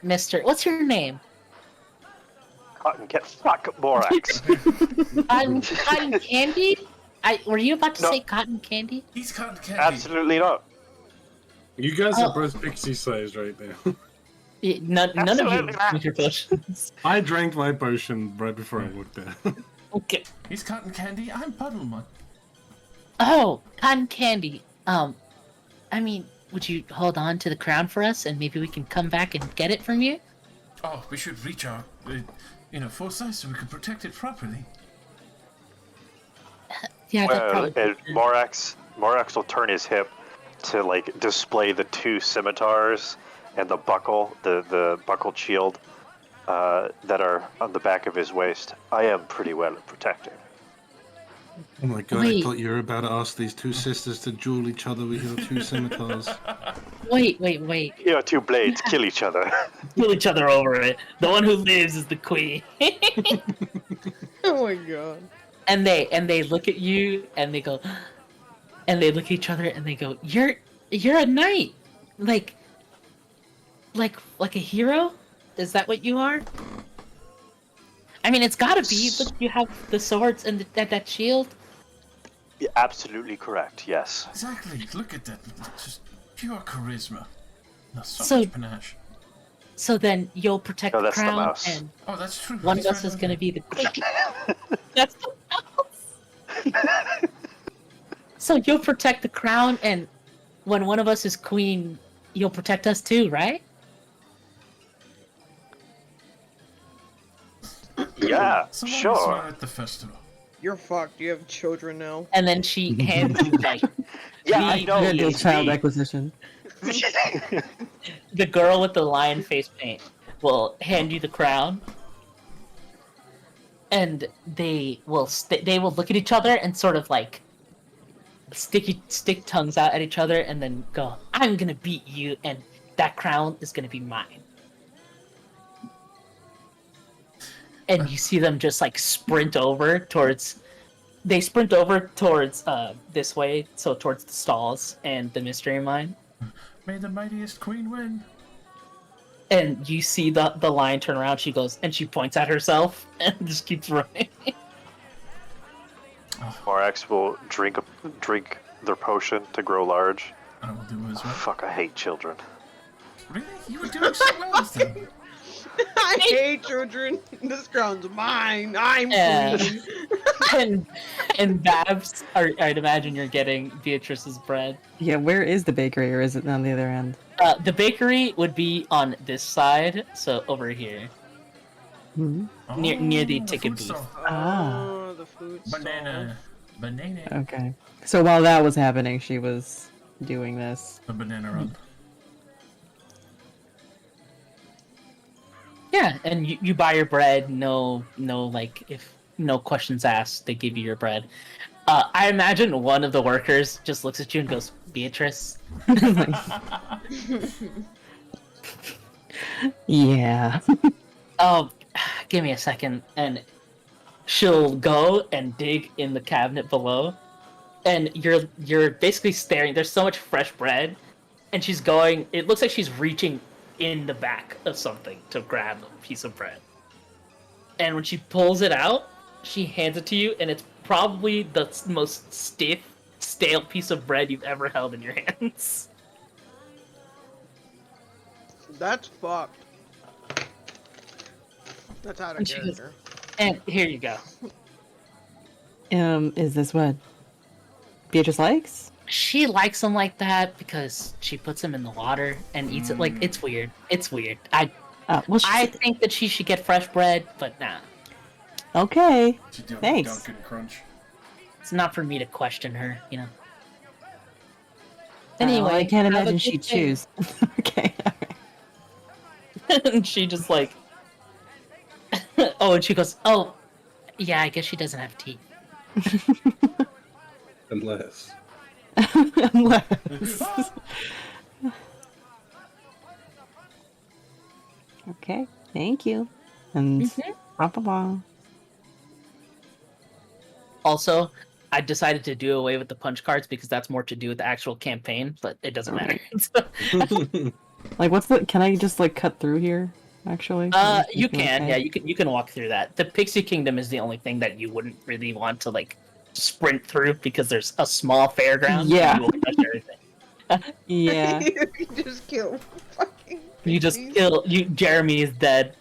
Mister. What's your name? Fuck Morax. Cotton Candy? Were you about to No. say cotton candy? He's cotton candy. Absolutely not. You guys are both pixie sized right now. None of you Absolutely not. drink your potions. I drank my potion right before I walked there. Okay. He's cotton candy. I'm Puddlemon. Oh, cotton candy. I mean, would you hold on to the crown for us, and maybe we can come back and get it from you? Oh, we should reach our, foresight so we can protect it properly. Yeah, that Well, probably. and Morax will turn his hip to display the two scimitars and the buckle, the buckled shield that are on the back of his waist. I am pretty well at protecting. Oh my god, Wait. I thought you were about to ask these two sisters to duel each other with your two scimitars. Wait. Two blades kill each other. Kill each other over it. The one who lives is the queen. Oh my god. And they look at you and they go, and they look at each other and they go, You're a knight, like a hero. Is that what you are? I mean, it's gotta be. Look, you have the swords and that shield. Yeah, absolutely correct. Yes. Exactly. Look at that. Just pure charisma. Not so So- much panache. So then you'll protect No, the that's the crown, mouse. and Oh, that's true. one of He's us right is over gonna there. be the queen. That's the mouse. So you'll protect the crown, and when one of us is queen, you'll protect us too, right? Yeah, So long as sure. we're at the festival. You're fucked. You have children now. And then she hands you like Yeah, Me- I know. You're gonna do it's child me. acquisition. the girl with the lion face paint will hand you the crown, and they will look at each other and sort of like stick tongues out at each other, and then go, "I'm gonna beat you, and that crown is gonna be mine." And you see them just like sprint over towards. They sprint over towards this way, so towards the stalls and the mystery mine. May the mightiest queen win. And you see the lion turn around, she goes, and she points at herself, and just keeps running. Morax will drink their potion to grow large. I will do as Oh, well. fuck, I hate children. Really? You were doing so well with them. I hate children. This crown's mine. I'm Yeah. queen. and Babs, I'd imagine you're getting Beatrice's bread. Yeah, where is the bakery, or is it on the other end? The bakery would be on this side, so over here. Hmm. Near the Oh, ticket food booth. stall. Ah. Oh, the food Banana. Banana. Okay. So while that was happening, she was doing this. A banana run. Yeah, and you buy your bread. No, if no questions asked, they give you your bread. I imagine one of the workers just looks at you and goes, "Beatrice." Yeah. Oh, give me a second, and she'll go and dig in the cabinet below, and you're basically staring. There's so much fresh bread, and she's going. It looks like she's reaching in the back of something to grab a piece of bread. And when she pulls it out, she hands it to you, and it's probably the most stiff, stale piece of bread you've ever held in your hands. That's fucked. That's out of And she goes- character. And here you go. Is this what Beatrice likes? She likes them like that because she puts them in the water and eats it. Like, it's weird. It's weird. Well, I think that she should get fresh bread, but nah. okay. She's doing Thanks. Dunkin' Crunch. It's not for me to question her, you know. Anyway, Anyway, I can't have a imagine good she'd day. choose. Okay. And she just like... oh, and she goes, oh, yeah, I guess she doesn't have teeth. Unless. Unless. Okay. Thank you. And blah, blah, blah. Also, I decided to do away with the punch cards because that's more to do with the actual campaign, but it doesn't matter. Like, what's the? Can I just like cut through here? Actually. You Is it can, okay? yeah, you can walk through that. The Pixie Kingdom is the only thing that you wouldn't really want to like sprint through because there's a small fairground. Yeah. You will crush everything. Yeah. You can just kill fucking You just pixies. kill you. Jeremy is dead.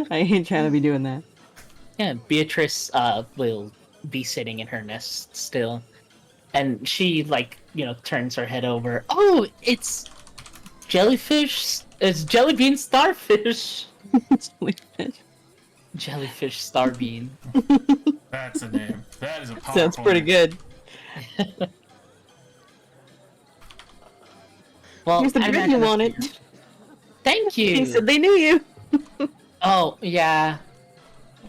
I ain't trying to be doing that. Yeah, Beatrice will be sitting in her nest still, and she like turns her head over. Oh, it's jellyfish. It's jellybean starfish. Jellyfish. Jellyfish starbean. That's a name. That is a powerful Sounds pretty name. good. Well, Here's the I bread you imagine- wanted. Thank you. He said they knew you. Oh yeah.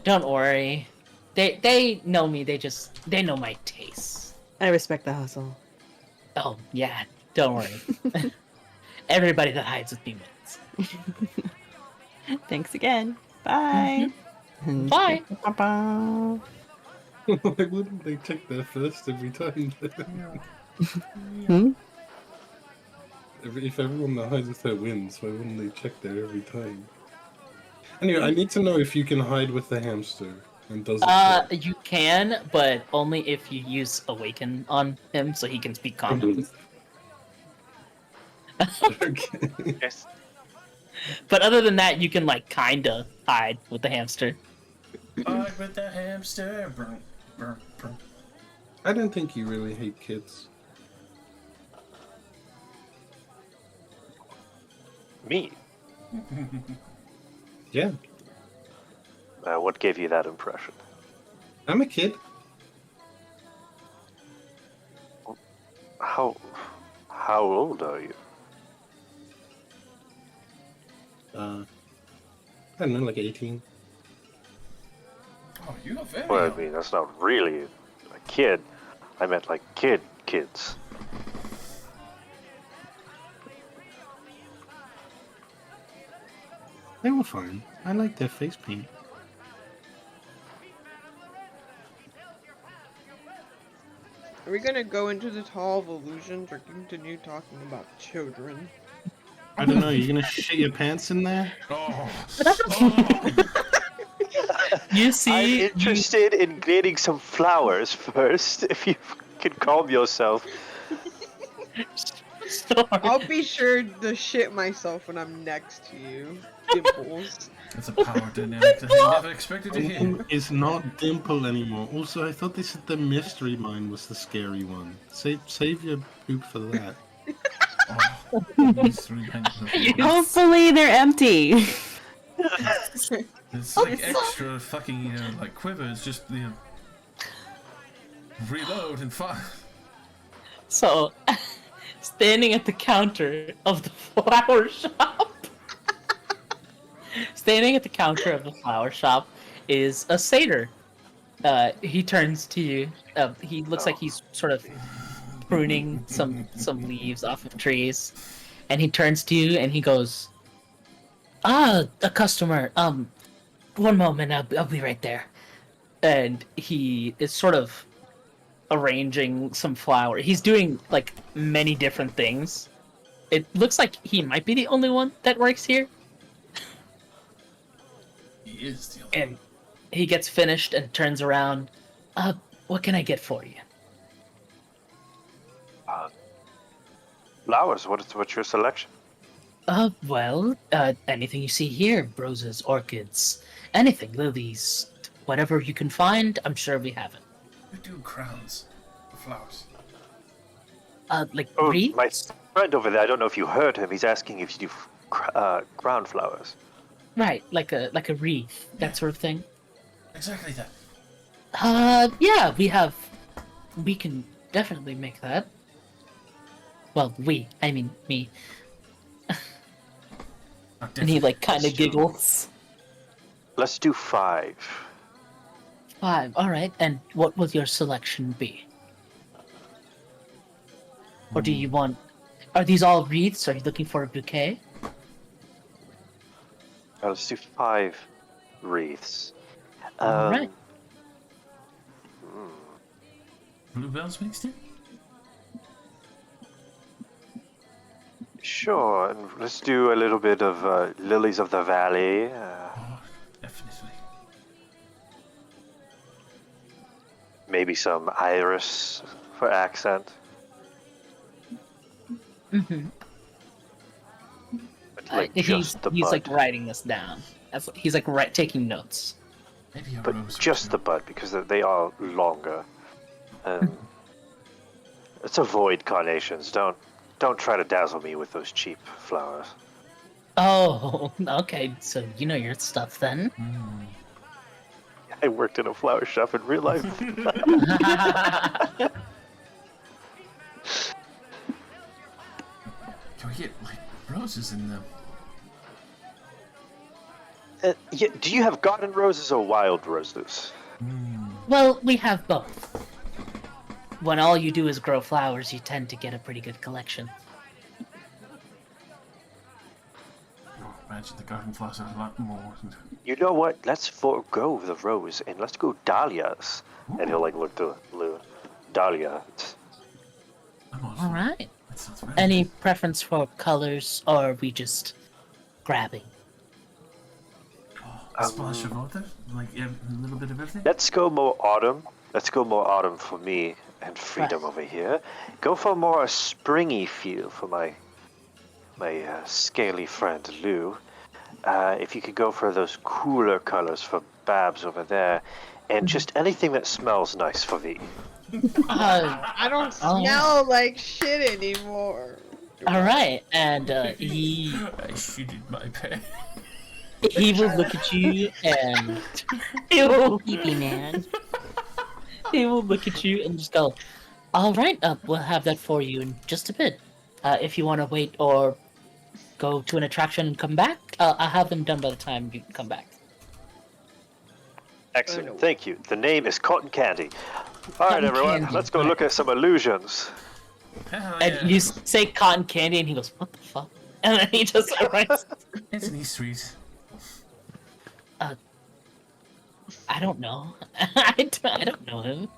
Don't worry. They know me. They know my tastes. I respect the hustle. Oh yeah. Don't worry. Everybody that hides with me wins. Thanks again. Bye. And Bye. Bye. Why wouldn't they check there first every time? Hmm? If everyone that hides with her wins, why wouldn't they check there every time? Anyway, I need to know if you can hide with the hamster. And does it work? You can, but only if you use Awaken on him so he can speak common. Okay. Yes. But other than that, you can like kinda hide with the hamster. Hide with the hamster. Brum, brum, brum. I don't think you really hate kids. Me? Yeah, What gave you that impression? I'm a kid. How old are you? I don't know, like 18. Oh, you are very Well, I young. mean, that's not really a kid. I meant like kids. They were fine. I like their face paint. Are we gonna go into this Hall of Illusions or continue talking about children? I don't know, you gonna shit your pants in there? Oh. Oh. You I'm see, interested in getting some flowers first. If you can calm yourself. I'll be sure to shit myself when I'm next to you, Dimples. That's a power dynamic that I never expected to hear. It's not Dimple anymore. Also, I thought they said the mystery mine was the scary one. Save your poop for that. Oh, these 3 hands of Hopefully they're empty. It's like extra fucking, like quivers, just, reload and fire. so standing at the counter of the flower shop. Standing at the counter of the flower shop is a satyr. He turns to you. He looks like he's sort of pruning some leaves off of trees, and he turns to you and he goes, "Ah, a customer. One moment. I'll be right there." And he is sort of arranging some flower. He's doing like many different things. It looks like he might be the only one that works here. He is the And he gets finished and turns around. What can I get for you? Flowers. What's your selection? Well, anything you see here, roses, orchids, anything, lilies, whatever you can find, I'm sure we have it. We do crowns for flowers. Like Oh, wreaths? my friend over there. I don't know if you heard him. He's asking if you do ground flowers. Right, like a wreath, that sort of thing. Exactly that. Yeah, we can definitely make that. Well, I mean me. And he like kind of giggles. Let's do 5. 5, alright, and what will your selection be? Or do you want... Are these all wreaths? Are you looking for a bouquet? Let's do 5 wreaths. Alright. Bluebells mixed in? Sure, and let's do a little bit of lilies of the valley. Oh, definitely. Maybe some iris for accent. Mm-hmm. But like he's just the bud. like writing this down. He's like taking notes. Maybe a But rose or just two. the bud, because they are longer. Let's avoid carnations. Don't try to dazzle me with those cheap flowers. Oh, okay. So you know your stuff then. I worked in a flower shop in real life. Can we get like roses in them? Yeah, do you have garden roses or wild roses? Well, we have both. When all you do is grow flowers, you tend to get a pretty good collection. Oh, imagine the garden flowers are a lot more. You know what? Let's forego the rose and let's go dahlias. And he'll like look to Lou. Dahlia. I'm all All for it. right. That sounds very Any good. preference for colors, or are we just grabbing? A splash of other? Like a little bit of everything? Let's go more autumn. Let's go more autumn for me and freedom Right. over here. Go for more a springy feel for my scaly friend Lou. If you could go for those cooler colors for Babs over there, and just anything that smells nice for V. I don't smell like shit anymore. All right, and he I shitted my pants. will look at you and he will man. he will look at you and just go, "All right, we'll have that for you in just a bit. If you want to wait or go to an attraction and come back, I'll have them done by the time you come back." Excellent, thank you. The name is Cotton Candy. All right, Cotton everyone, candy, let's go right. look at some illusions. Hell And yeah. you say cotton candy, and he goes, "What the fuck?" And then he just writes, Isn't he sweet? "I don't know. I don't know him."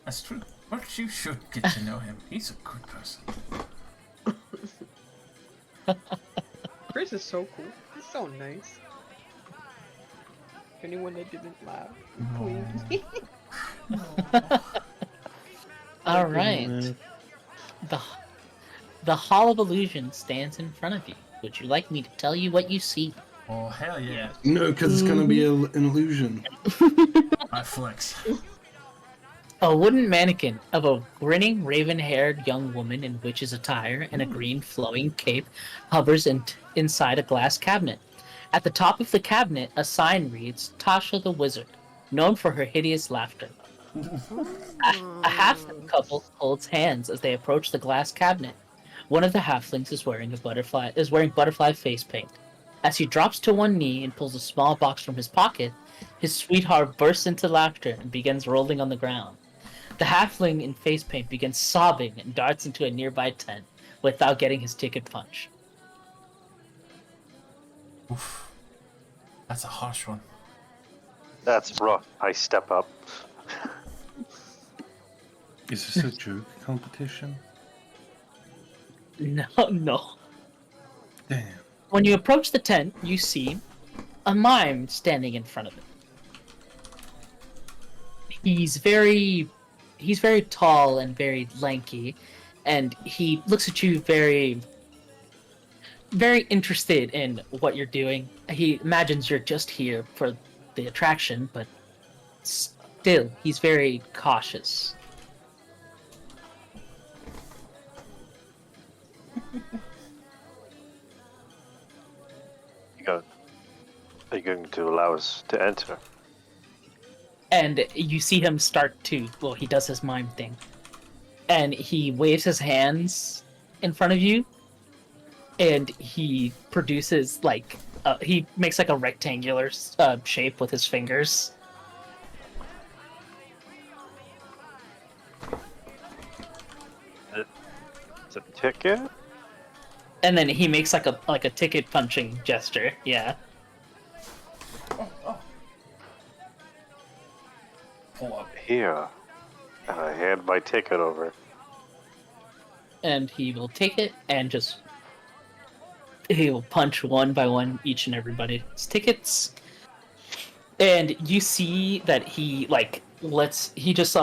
That's true. But you should get to know him. He's a good person. Chris is so cool. He's so nice. Anyone that didn't laugh, please. All right. The Hall of Illusion stands in front of you. Would you like me to tell you what you see? Oh, hell yeah. No, because it's gonna be an illusion. I flex. A wooden mannequin of a grinning, raven-haired young woman in witch's attire and a green flowing cape hovers inside a glass cabinet. At the top of the cabinet, a sign reads, "Tasha the Wizard, known for her hideous laughter." A halfling couple holds hands as they approach the glass cabinet. One of the halflings is wearing butterfly face paint. As he drops to one knee and pulls a small box from his pocket, his sweetheart bursts into laughter and begins rolling on the ground. The halfling in face paint begins sobbing and darts into a nearby tent without getting his ticket punch. Oof. That's a harsh one. That's rough. I step up. Is this a joke competition? No. Damn. When you approach the tent, you see a mime standing in front of it. He's very tall and very lanky, and he looks at you very interested in what you're doing. He imagines you're just here for the attraction, but still, he's very cautious. Are you going to allow us to enter? And you see him start to, well, he does his mime thing. And he waves his hands in front of you. And he produces, like, he makes like a rectangular shape with his fingers. It's a ticket? And then he makes like a ticket punching gesture, yeah. Pull up. Here. And I hand my ticket over. And he will take it and just he will punch one by one each and everybody's tickets. And you see that he like lets he just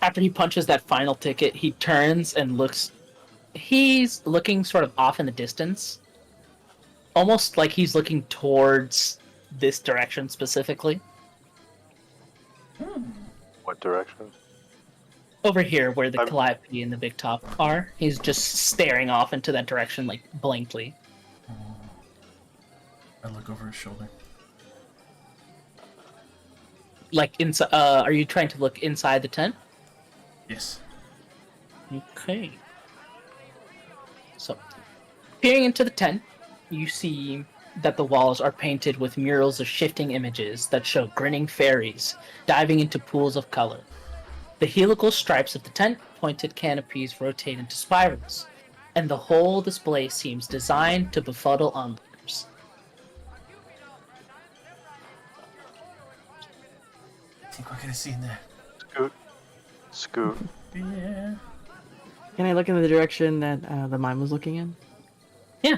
after he punches that final ticket, he turns and looks. He's looking sort of off in the distance, almost like he's looking towards this direction specifically. What direction? Over here, where the I'm- Calliope and the Big Top are, he's just staring off into that direction, like blankly. I look over his shoulder. Like inside. Are you trying to look inside the tent? Yes. Okay. So, peering into the tent, you see that the walls are painted with murals of shifting images that show grinning fairies diving into pools of color. The helical stripes of the tent pointed canopies rotate into spirals, and the whole display seems designed to befuddle onlookers. I think we're gonna see in there. Scoot. Yeah. Can I look in the direction that the mime was looking in? Yeah.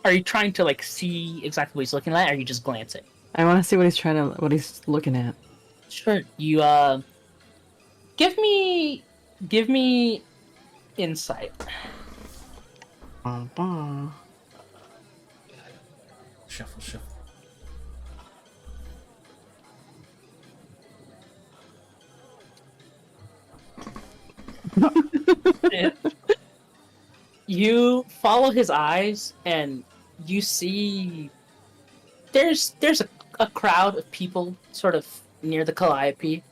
Are you trying to like see exactly what he's looking at, or are you just glancing? I want to see what he's looking at. Sure. You give me insight. Bah. Shuffle, shuffle. You follow his eyes and you see there's a crowd of people sort of near the Calliope.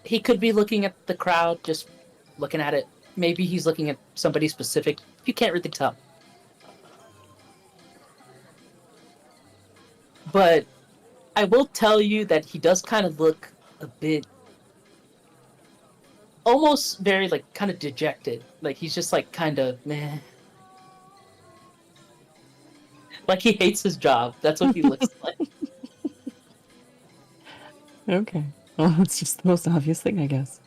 He could be looking at the crowd, just looking at it. Maybe he's looking at somebody specific. You can't really tell. But I will tell you that he does kind of look a bit almost very like kind of dejected. Like he's just like kind of meh. Like he hates his job. That's what he looks like. Okay. Well, that's just the most obvious thing, I guess.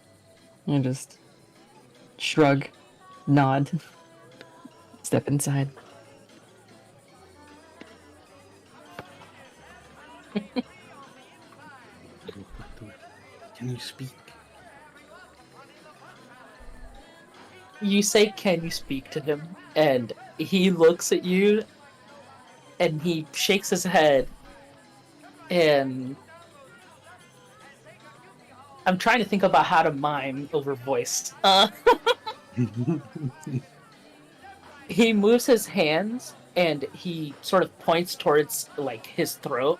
I just shrug, nod, step inside. Can you speak? You say, "Can you speak to him?" And he looks at you, and he shakes his head, and I'm trying to think about how to mime over voice. He moves his hands, and he sort of points towards like his throat,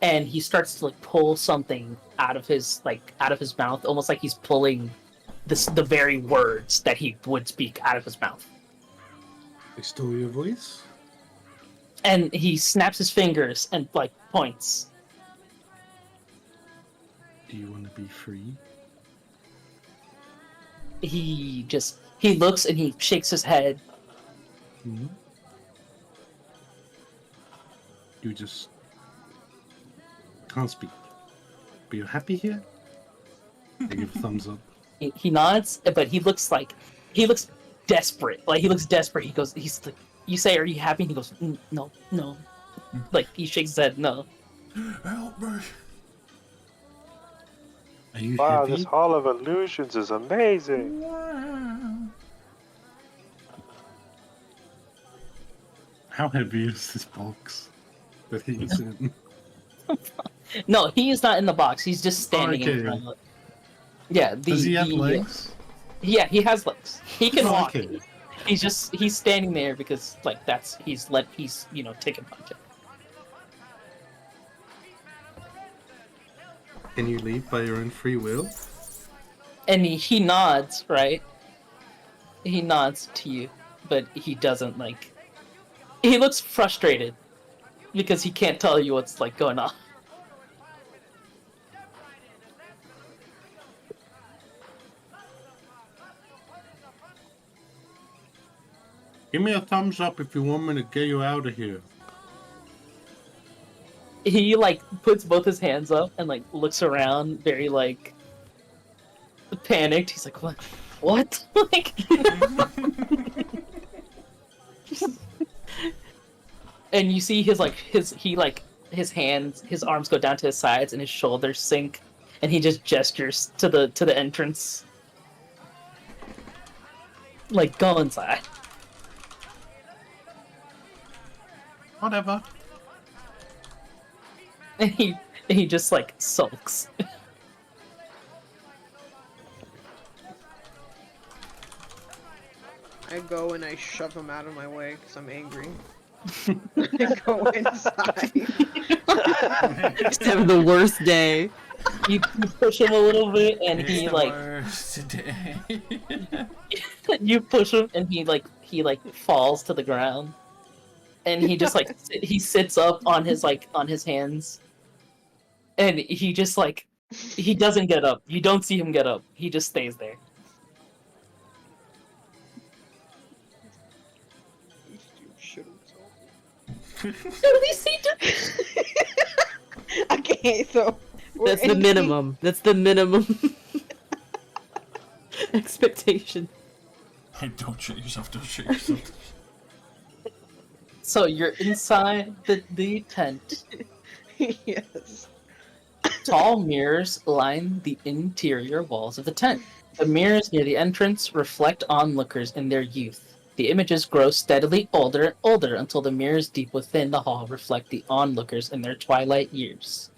and he starts to like pull something out of his mouth, almost like he's pulling the very words that he would speak out of his mouth. I stole your voice? And he snaps his fingers and like points. Do you want to be free? He looks and he shakes his head. Hmm? You just can't speak. But you're happy here? I give a thumbs up. He nods, but he looks desperate. Like he looks desperate. He's like, you say, "Are you happy?" And he goes, "No, no." Like he shakes his head, no. Help me. Are you Wow, happy? this Hall of Illusions is amazing. Wow. How heavy is this box that he's in? No, he is not in the box. He's just standing in Okay. front of it. Yeah. Does he have legs? Yeah, he has legs. He can Oh, walk. okay. He's standing there because like he's taking punch. Can you leave by your own free will? And he nods, right? He nods to you, but he doesn't like. He looks frustrated because he can't tell you what's like going on. Give me a thumbs up if you want me to get you out of here. He like puts both his hands up and like looks around, very like panicked. He's like, "What? What?" Like, and you see his hands, his arms go down to his sides, and his shoulders sink, and he just gestures to the entrance, like, "Go inside." Whatever. And he just like sulks. I go and I shove him out of my way because I'm angry. I go inside. Just having the worst day. You push him a little bit, and It's he the like worst day. you push him, and he falls to the ground, and he just like he sits up on his hands, and he just like he doesn't get up. You don't see him get up. He just stays there. At least he did. Okay, so That's the minimum. That's the minimum expectation. Hey, don't shit yourself, don't shit yourself. So you're inside the tent. Yes. Tall mirrors line the interior walls of the tent. The mirrors near the entrance reflect onlookers in their youth. The images grow steadily older and older until the mirrors deep within the hall reflect the onlookers in their twilight years.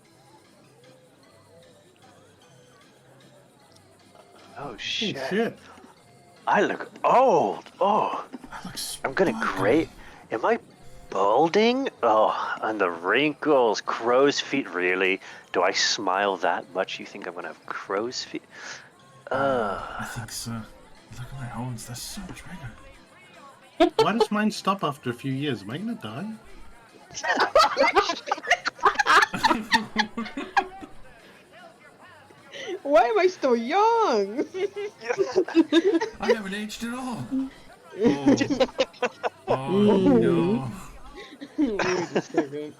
Oh shit. Shit. I look old. Oh, That looks I'm gonna sparkly. gray. Am I balding? Oh, and the wrinkles, crow's feet. Really? Do I smile that much? You think I'm gonna have crow's feet? I think so. Look at my horns, they're so much bigger. Why does mine stop after a few years? Am I gonna die? Why am I still young? I haven't aged at all. Oh no. Wait a second.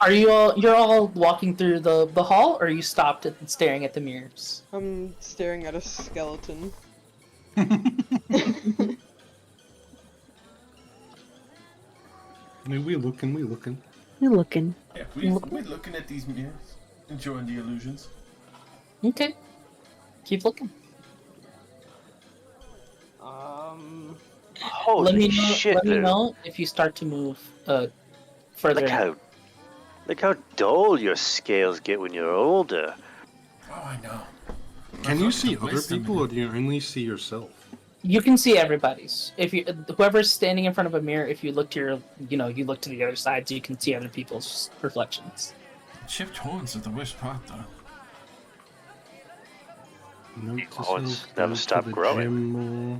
You're all walking through the hall, or are you stopped and staring at the mirrors? I'm staring at a skeleton. We looking. You're looking. Yeah, we're looking at these mirrors, enjoying the illusions. Okay. Keep looking. Holy Let me shit! know if you start to move further in. Look how dull your scales get when you're older. Oh, I know. Can you see The other wisdom people, in or it. do you only see yourself? You can see everybody's. If you whoever's standing in front of a mirror, if you look to your you look to the other side, so you can see other people's reflections. Chipped horns are the worst part, though. Note to horns self, never go to stop the growing. gym more.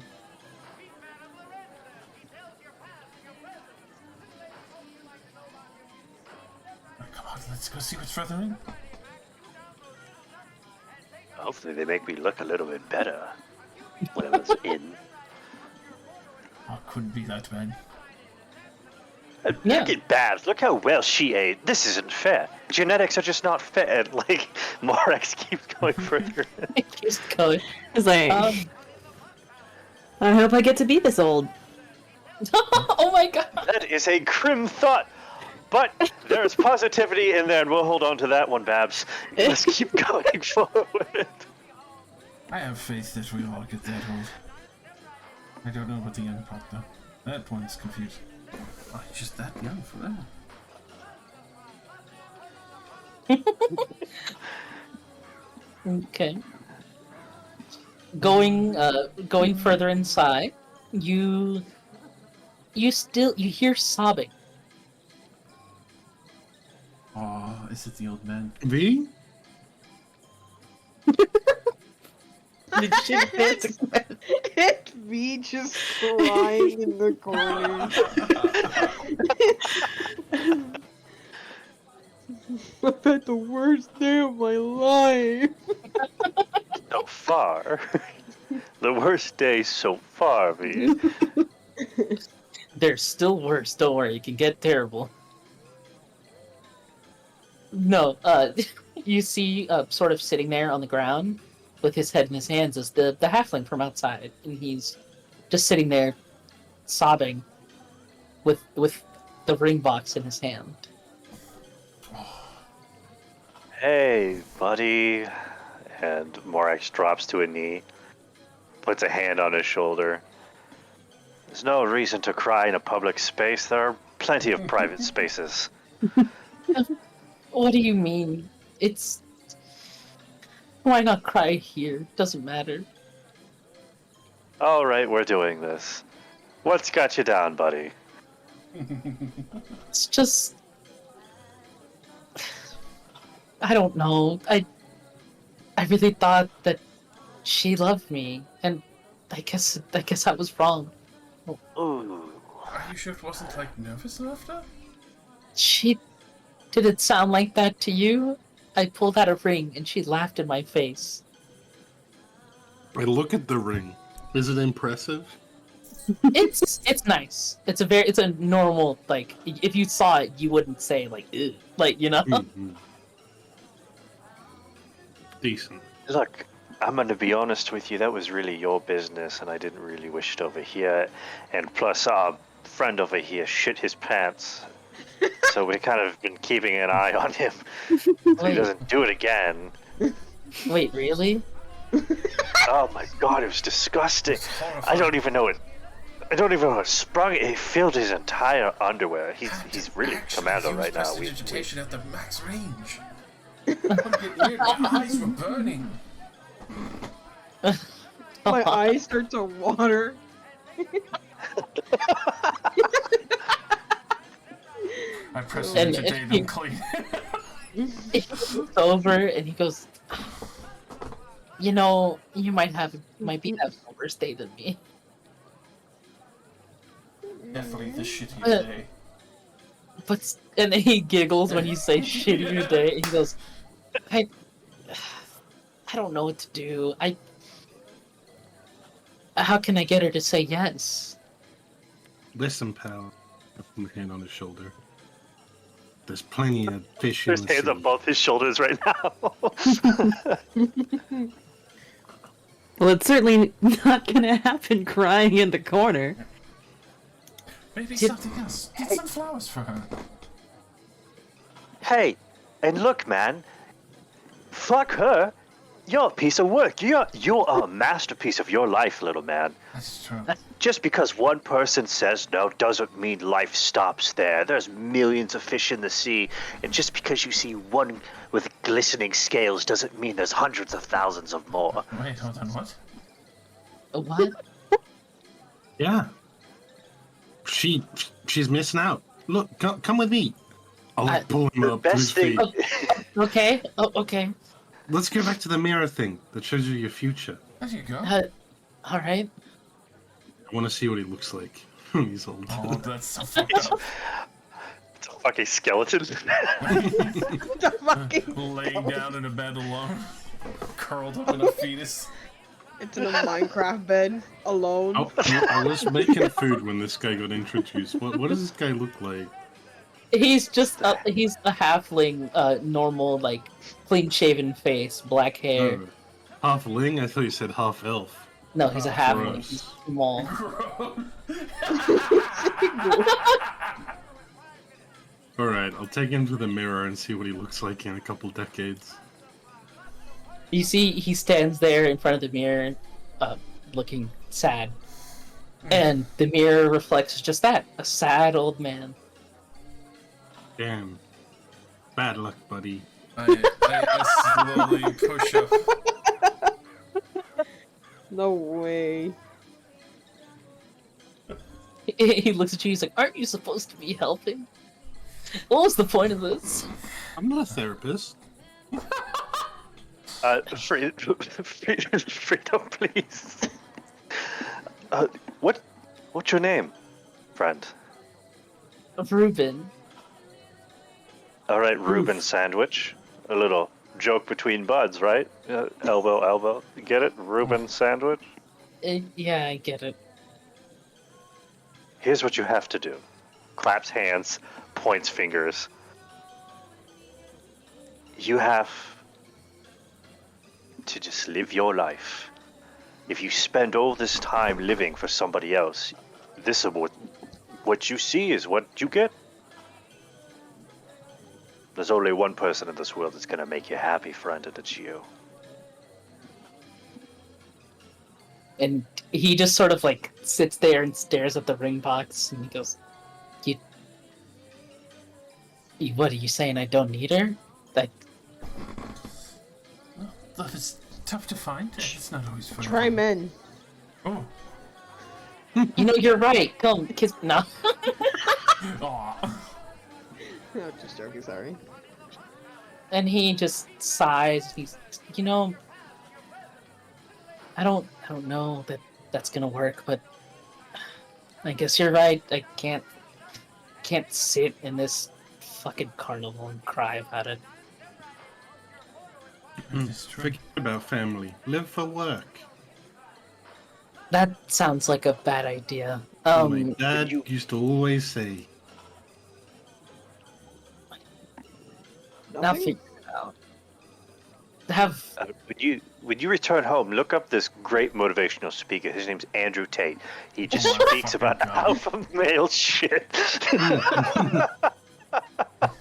Oh, come on, let's go see what's further in. Hopefully they make me look a little bit better. Whatever's in. Oh, it couldn't be that bad. And Yeah. Look at Babs. Look how well she ate. This isn't fair. Genetics are just not fair. And, like, Morex keeps going further. Just going. It's like, I hope I get to be this old. Oh my god! That is a grim thought. But there's positivity in there, and we'll hold on to that one, Babs. Let's keep going forward. I have faith that we all get that old. I don't know about the end part, though. That one's confused. Oh, he's just that young for that. Okay. Going further inside, you hear sobbing. Oh, is it the old man? V? It's me just crying in the corner. I've had the worst day of my life. So far. The worst day so far, V. There's still worse. Don't worry, it can get terrible. No, you see, sort of sitting there on the ground with his head in his hands is the halfling from outside, and he's just sitting there sobbing with the ring box in his hand. Hey, buddy. And Morax drops to a knee, puts a hand on his shoulder. There's no reason to cry in a public space. There are plenty of private spaces. What do you mean? It's... Why not cry here? Doesn't matter. All right, we're doing this. What's got you down, buddy? It's just... I don't know. I really thought that she loved me, and I guess I was wrong. Ooh. Are you sure it wasn't like nervous laughter? She... Did it sound like that to you? I pulled out a ring, and she laughed in my face. I look at the ring. Is it impressive? It's nice. It's a normal, like, if you saw it, you wouldn't say, like, ew. Like, you know? Mhm. Decent. Look, I'm going to be honest with you. That was really your business, and I didn't really wish it over here. And plus, our friend over here shit his pants. So we kind of been keeping an eye on him so he Wait. doesn't do it again. Wait, really? Oh my god, it was disgusting. It's horrifying. I don't even know it sprung. It filled his entire underwear. He's really Actually commando used right now. prestidigitation at the max range. Couldn't get near, my eyes were burning. My eyes start to water. I press And- you today and to he- clean. He looks over and he goes, you know, you might be having a worse day than me. Definitely the shittiest Uh, day. But and then he giggles when you say shitty day. And he goes, I don't know what to do. How can I get her to say yes? Listen, pal. I put my hand on his shoulder. There's plenty of fish in There's the hands sea. on both his shoulders right now. Well, it's certainly not gonna happen crying in the corner. Maybe Did- something else. Get some flowers for her. Hey, and look, man. Fuck her. You're a piece of work. You're a masterpiece of your life, little man. That's true. Just because one person says no doesn't mean life stops there. There's millions of fish in the sea, and just because you see one with glistening scales doesn't mean there's hundreds of thousands of more. Wait, hold on, what? What? Yeah. She's missing out. Look, come with me. I'll pull him The up to his best thing. feet. Okay. Oh, okay. Let's go back to the mirror thing that shows you your future. There you go. All right. I want to see what he looks like when he's old. Oh, that's so fucked up. It's a fucking skeleton. The fucking Laying down in a bed alone. Curled up in a fetus. It's in a Minecraft bed, alone. I was making food when this guy got introduced. What does this guy look like? He's just he's a halfling, normal, like, clean-shaven face, black hair. Oh, half ling? I thought you said half elf. No, he's a halfling. gross. He's small. Alright, I'll take him to the mirror and see what he looks like in a couple decades. You see, he stands there in front of the mirror, looking sad. And the mirror reflects just that, a sad old man. Damn. Bad luck, buddy. I slowly push up. No way. He looks at you, he's like, aren't you supposed to be helping? What was the point of this? I'm not a therapist. Freedom, please. What's your name, friend? Reuben. All right, Reuben Sandwich. A little joke between buds, right? Elbow, elbow. Get it? Reuben Sandwich. Yeah, I get it. Here's what you have to do. Claps hands, points fingers. You have to just live your life. If you spend all this time living for somebody else, this is what you see is what you get. There's only one person in this world that's gonna make you happy, friend, and it's you. And he just sort of like sits there and stares at the ring box, and he goes, What are you saying? I don't need her? Like, Well, love is tough to find. It's not always fun. Try men. Oh. you're right. Come kiss. No. Aw. No, just joking. Sorry. And he just sighs. He's, I don't know that that's gonna work, but I guess you're right. I can't sit in this fucking carnival and cry about it. That's true. Forget about family. Live for work. That sounds like a bad idea. My dad used to always say. Now Nothing? figure it out. Have When you return home, look up this great motivational speaker. His name's Andrew Tate. He just Oh my speaks fucking about God. alpha male shit.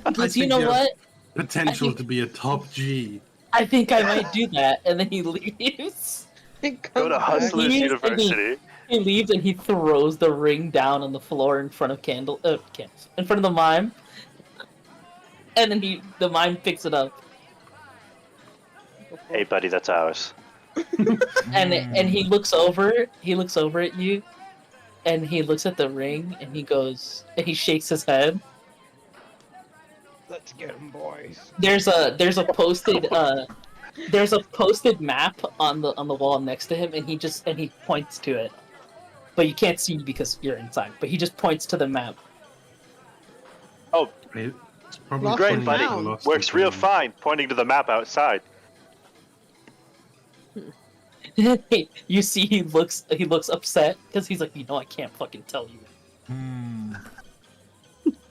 because you know think what? Potential I think- to be a top G. I think I might do that, and then he leaves. It Go comes to back. Hustlers He is University. He leaves and he throws the ring down on the floor in front of in front of the mime, and then the mime picks it up, Hey, buddy, that's ours. and he looks over at you, and he looks at the ring, and he shakes his head. Let's get him, boys. There's a posted map on the wall next to him, and he points to it, but you can't see because you're inside. But he just points to the map. Oh, It's probably Lost great, and buddy. found. Lost Works and real found. fine, pointing to the map outside. You see, he looks upset because he's like, I can't fucking tell you. Hmm.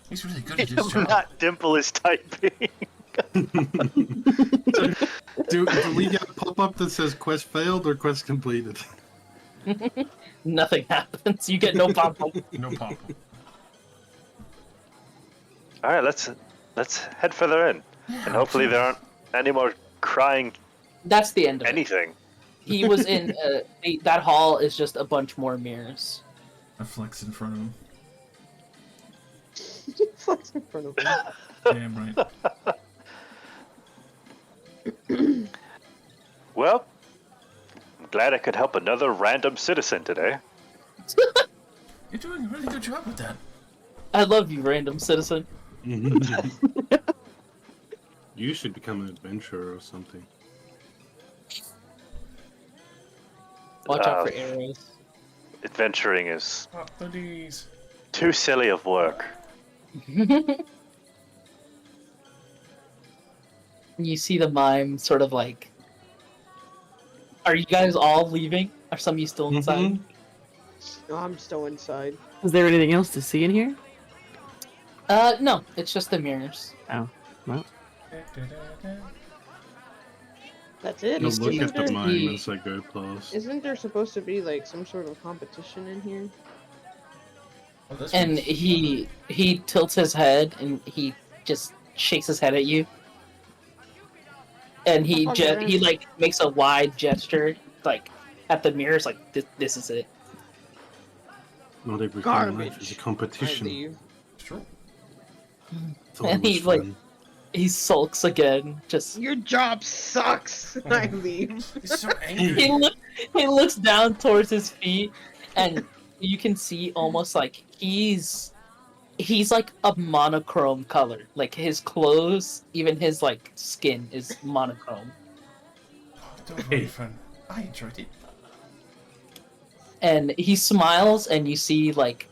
He's really good at his I'm job. not Dimple is typing. Do we get a pop-up that says quest failed or quest completed? Nothing happens. You get no pop up. No problem. All right, let's head further in, and hopefully there aren't any more crying That's the end of it. anything. He was in that hall is just a bunch more mirrors. I flex in front of him. Flex in front of him. Damn right. Well, I'm glad I could help another random citizen today. You're doing a really good job with that. I love you, random citizen. You should become an adventurer or something. Watch out for arrows. Adventuring is Pop the D's. too silly of work. You see the mime sort of like. Are you guys all leaving? Are some of you still inside? No, I'm still inside. Is there anything else to see in here? No, it's just the mirrors. Oh, well. That's it. I'll He's look doing at the the- mime as I go past. Isn't there supposed to be like some sort of competition in here? Oh, this And one's- he tilts his head and he just shakes his head at you. And he Okay. like makes a wide gesture like at the mirrors like this is it. Not everything in life is Garbage. a I competition. leave. Sure. Thought it And was he's like- fun. He sulks again. Just Your job sucks. I leave. He's so angry. he looks down towards his feet, and you can see almost like he's like a monochrome color. Like his clothes, even his like skin is monochrome. Don't worry, friend. I enjoyed it. And he smiles, and you see like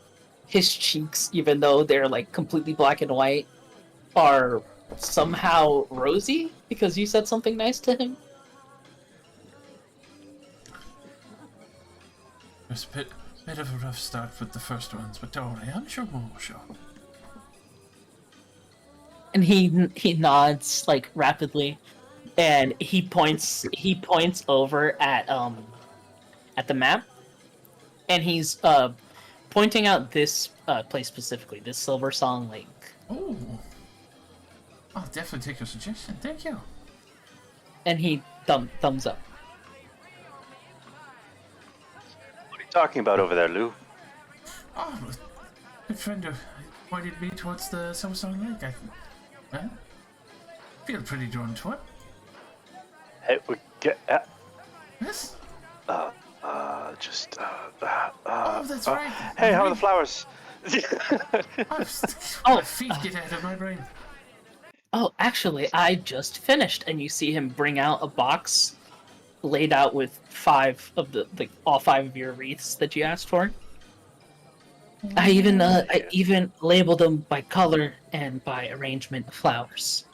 his cheeks, even though they're like completely black and white, are somehow rosy because you said something nice to him. It was a bit of a rough start with the first ones, but don't worry, I'm sure more will show. And he nods like rapidly, and he points over at the map, and he's pointing out this place specifically, this Silver Song Lake. Oh, I'll definitely take your suggestion. Thank you. And he thumbs up. What are you talking about over there, Lou? Oh, a friend pointed me towards the Silver Song Lake. I feel pretty drawn to it. Hey, we get. Yes. Oh, that's right. Hey, how are the flowers? My feet get out of my brain. Oh, actually, I just finished, and you see him bring out a box laid out with all 5 of your wreaths that you asked for. I even labeled them by color and by arrangement of flowers.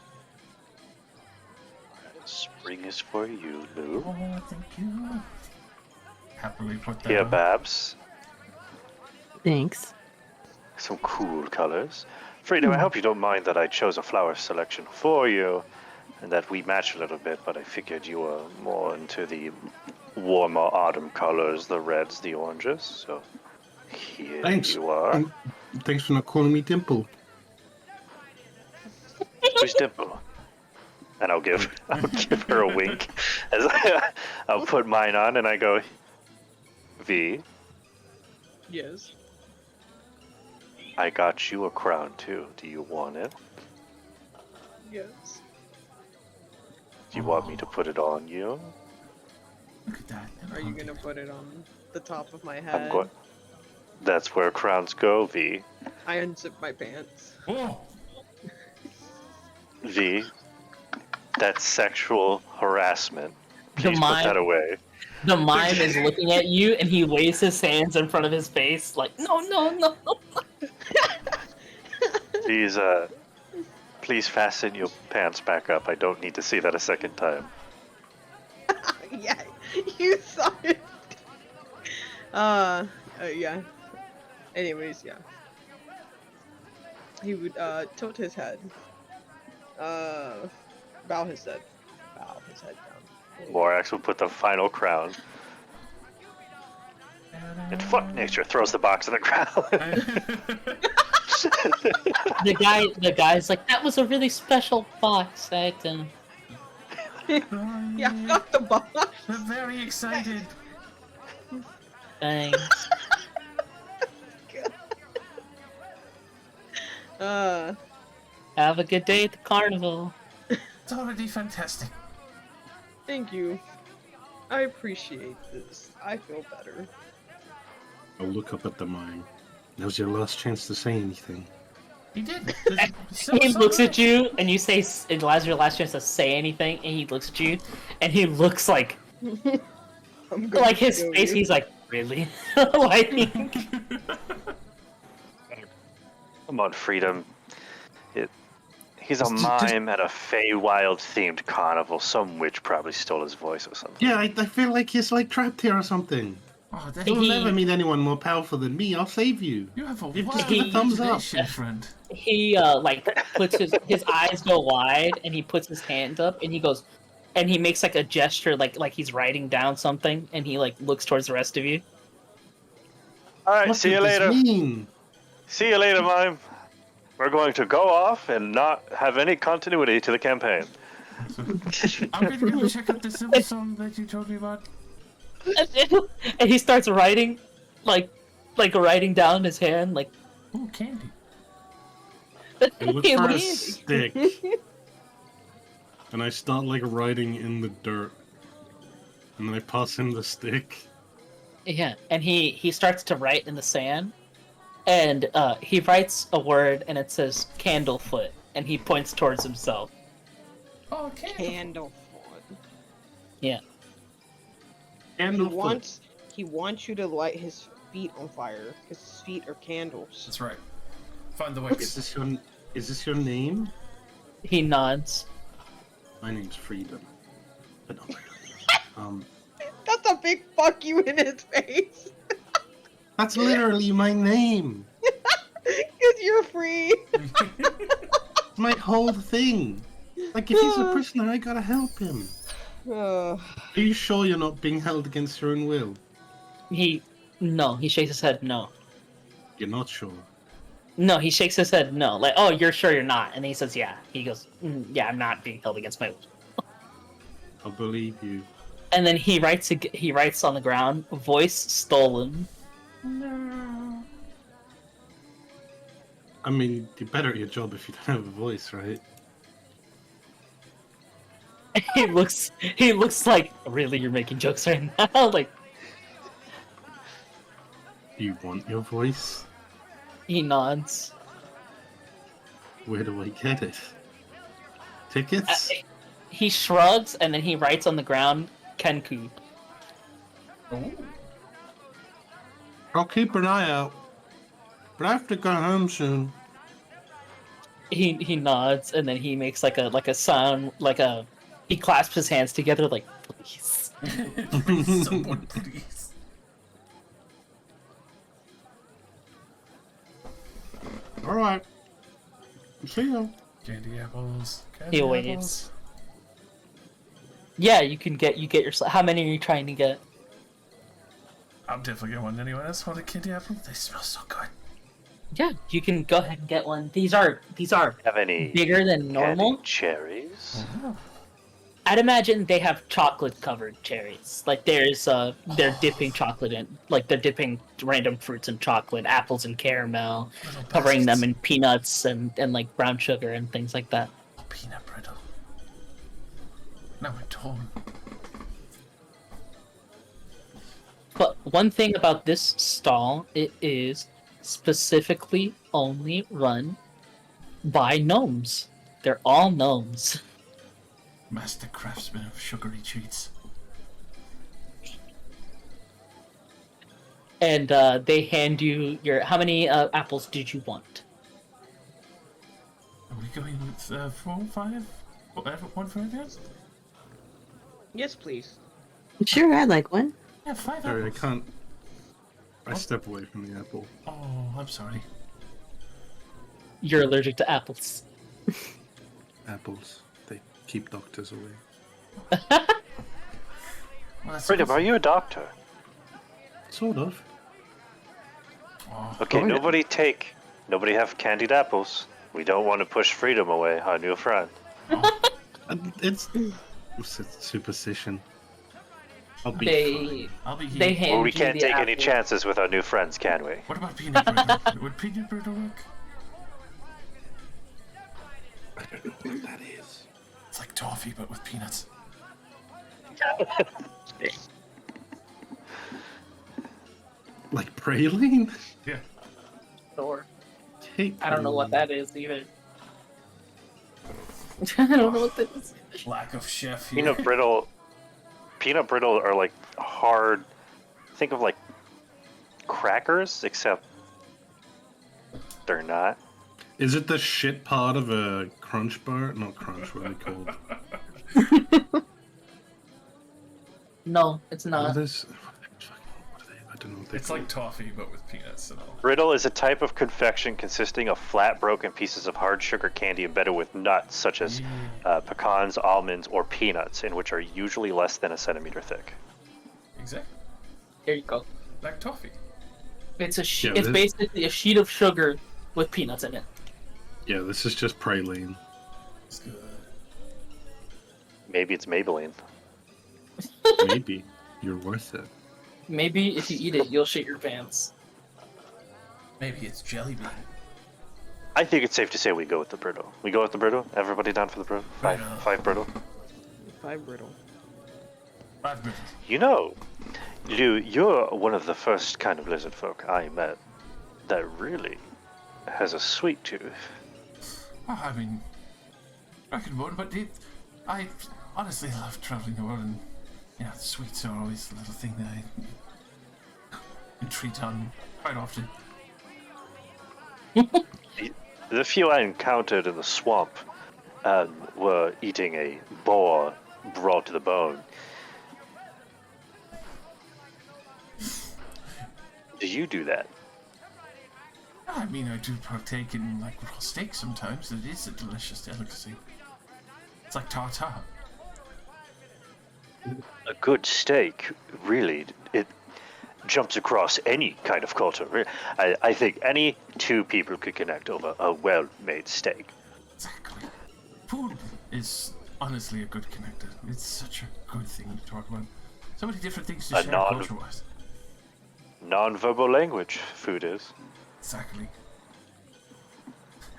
Spring is for you, Lou. Oh, thank you. Happily put that Here, on. Babs. Thanks. Some cool colors. Frida, I hope you don't mind that I chose a flower selection for you, and that we match a little bit, but I figured you were more into the warmer autumn colors, the reds, the oranges, so here Thanks. you are. Thanks for not calling me Dimple. Who's Dimple? And I'll give her a wink as I'll put mine on, and I go, V, Yes. I got you a crown too. Do you want it? Yes. Do you want me to put it on you? Look at that. Are you gonna put it on the top of my I'm head? going. That's where crowns go, V. I unzip my pants. Oh, V, that's sexual harassment. The Please put that mime, away. the mime is looking at you, and he waves his hands in front of his face, like, no, no, no. Please fasten your pants back up. I don't need to see that a second time. Yeah, you saw it. Yeah. Anyways, yeah. He would tilt his head. Bow his head down. Morax will put the final crown. And fuck nature throws the box on the ground. The guy's like, that was a really special box. Yeah, fuck the box. I'm very excited. Thanks. Have a good day at the carnival. It's already fantastic. Thank you. I appreciate this. I feel better. I'll look up at the mime. Now's your last chance to say anything. He did. He looks at you, and you say, it allows your last chance to say anything, and he looks at you, and he looks like his kill face, you. he's like, really? Like, Come on, Freedom. He's a Just- mime at a Feywild themed carnival. Some witch probably stole his voice or something. Yeah, I feel like he's like trapped here or something. Oh, that, You'll He- never meet anyone more powerful than me. I'll save you. you have a Give wild a thumbs up. imagination, friend. he, puts his eyes go wide, and he puts his hand up, and he goes, and he makes, like, a gesture, like he's writing down something, and he, like, looks towards the rest of you. Alright, What see you does this later. mean? See you later, mime. We're going to go off and not have any continuity to the campaign. I'm going to go check out the Silver Song that you told me about. And he starts writing, like writing down his hand, like, Oh, candy. I look he for a looks- stick. And I start like writing in the dirt. And then I pass him the stick. Yeah, and he starts to write in the sand, and he writes a word, and it says Candlefoot, and he points towards himself. Oh, candy. Candle. Yeah. And He wants you to light his feet on fire, because his feet are candles. That's right. Find the Is wicks. this your name? He nods. My name's Freedom. But no. That's a big fuck you in his face. That's literally my name. Because you're free. my whole thing. Like, if he's a prisoner, I gotta help him. Uh, Are you sure you're not being held against your own will? No, he shakes his head no. You're not sure. No, he shakes his head no. Like, oh, you're sure you're not? And he says, yeah. He goes, yeah, I'm not being held against my will. I'll believe you. And then he writes on the ground, voice stolen. No. I mean, you're better at your job if you don't have a voice, right? He looks like, really, you're making jokes right now? Like, Do you want your voice? he nods. Where do I get it? Tickets? He shrugs, and then he writes on the ground, Kenku. Oh. I'll keep an eye out. But I have to go home soon. He nods, and then he makes like a sound, he clasps his hands together, like, please. Please, someone, please. Alright. See ya. Candy apples. He Candy waits. apples. Yeah, you get yourself. How many are you trying to get? I'm definitely getting one anyway. That's what a candy apple. They smell so good. Yeah, you can go ahead and get one. These are Have any bigger than normal. candied cherries? I'd imagine they have chocolate covered cherries. Like they're dipping chocolate in, like they're dipping random fruits in chocolate, apples in caramel, Little covering them bastards. in peanuts and like brown sugar and things like that. Peanut brittle. Now I'm torn. But one thing about this stall, it is specifically only run by gnomes. They're all gnomes. Master craftsman of sugary treats. And they hand you your... How many apples did you want? Are we going with 4, 5? One for everyone? yes, please. Sure, I'd like one. Yeah, 5 Sorry, I apples. can't. I step away from the apple. Oh, I'm sorry. You're allergic to apples. Apples. They keep doctors away. Well, that's Freedom, are you a doctor? Sort of. Oh, Okay, Oh, yeah. nobody have candied apples. We don't want to push Freedom away, our new friend. It's superstition. I'll be They fine. I'll be here. they hand Well, we you can't the take any apple. chances with our new friends, can we? What about peanut brittle? Would peanut brittle work? I don't know what that is. It's like toffee, but with peanuts. Like praline? Yeah. Or Hate I don't know what praline. that is either. I don't know what that is. Lack of chef here. Peanut brittle are like hard. Think of like crackers, except they're not. Is it the shit part of a crunch bar? Not crunch, what are they called? No, it's What not. are those? What are they? I don't know what they're It's called. like toffee, but with peanuts and all. Brittle is a type of confection consisting of flat, broken pieces of hard sugar candy embedded with nuts, such as pecans, almonds, or peanuts, in which are usually less than a centimeter thick. Exactly. Here you go. Like toffee. It's a Yeah, it's this- basically a sheet of sugar with peanuts in it. Yeah, this is just praline. It's good. Maybe it's Maybelline. Maybe. You're worth it. Maybe if you eat it, you'll shit your pants. Maybe it's jelly bean. I think it's safe to say we go with the brittle. We go with the brittle? Everybody down for the brittle? Brittle. Five brittle? 5 brittle. 5 brittle. You know, Liu, you're one of the first kind of lizard folk I met that really has a sweet tooth. Oh, I mean, reckon one, but I honestly love traveling the world, and yeah, sweets are always a little thing that I entreat on quite often. The few I encountered in the swamp were eating a boar raw to the bone. Do you do that? I mean, I do partake in, like, raw steak sometimes. It is a delicious delicacy. It's like tartar. A good steak, really, it jumps across any kind of culture. I think any two people could connect over a well-made steak. Exactly. Food is honestly a good connector. It's such a good thing to talk about. So many different things to A share non- culture-wise. Non-verbal language, food is. Exactly.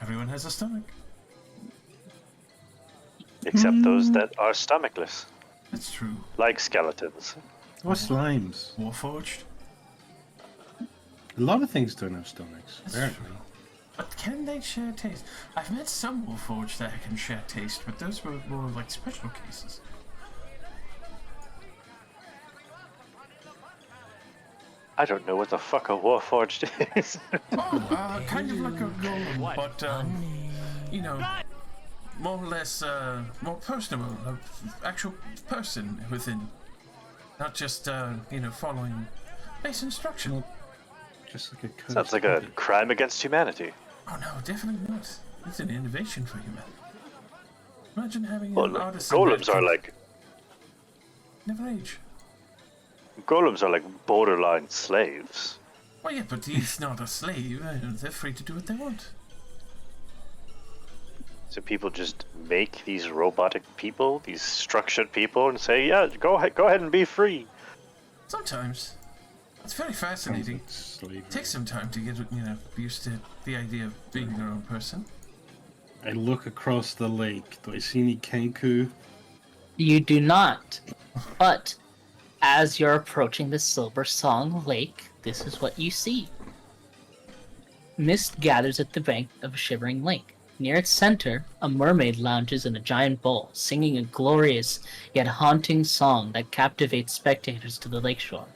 Everyone has a stomach. Except those that are stomachless, That's true. like skeletons. Or slimes. Warforged. A lot of things don't have stomachs, That's apparently. true. But can they share taste? I've met some Warforged that can share taste, but those were more like special cases. I don't know what the fuck a warforged is. Oh, kind of like a golem, but you know, more or less more personable, an actual person within, not just following base instruction. Just like a cursed Sounds like a puppet. crime against humanity. Oh no, definitely not. It's an innovation for humanity. Imagine having Well, an artisan golems that are could like never age. borderline slaves. Well, yeah, but he's not a slave. They're free to do what they want. So people just make these robotic people, these structured people, and say, "Yeah, go ahead and be free." Sometimes. It's very fascinating. Slavery. Takes some time to get, used to the idea of being their own person. I look across the lake. Do I see any Kenku? You do not. But as you're approaching the Silver Song Lake, this is what you see. Mist gathers at the bank of a shivering lake. Near its center, a mermaid lounges in a giant bowl, singing a glorious yet haunting song that captivates spectators to the lakeshore.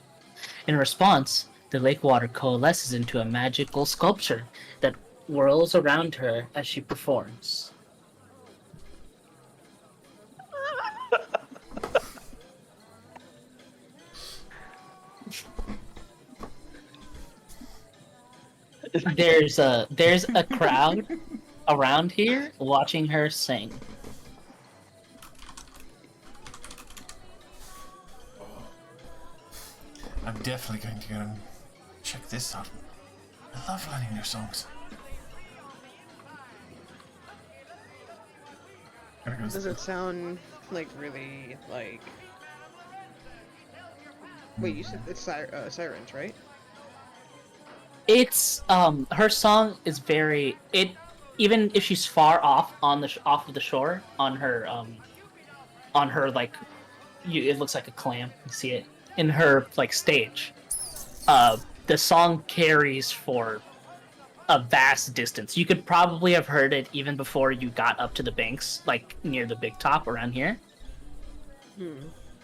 In response, the lake water coalesces into a magical sculpture that whirls around her as she performs. There's a crowd around here watching her sing. I'm definitely going to go and check this out. I love learning new songs. Does it sound like really like? Wait, you said it's sirens, right? It's her song is very even if she's far off on the off of the shore on her like it looks like a clam. You see it in her like stage. The song carries for a vast distance. You could probably have heard it even before you got up to the banks, like near the big top around here.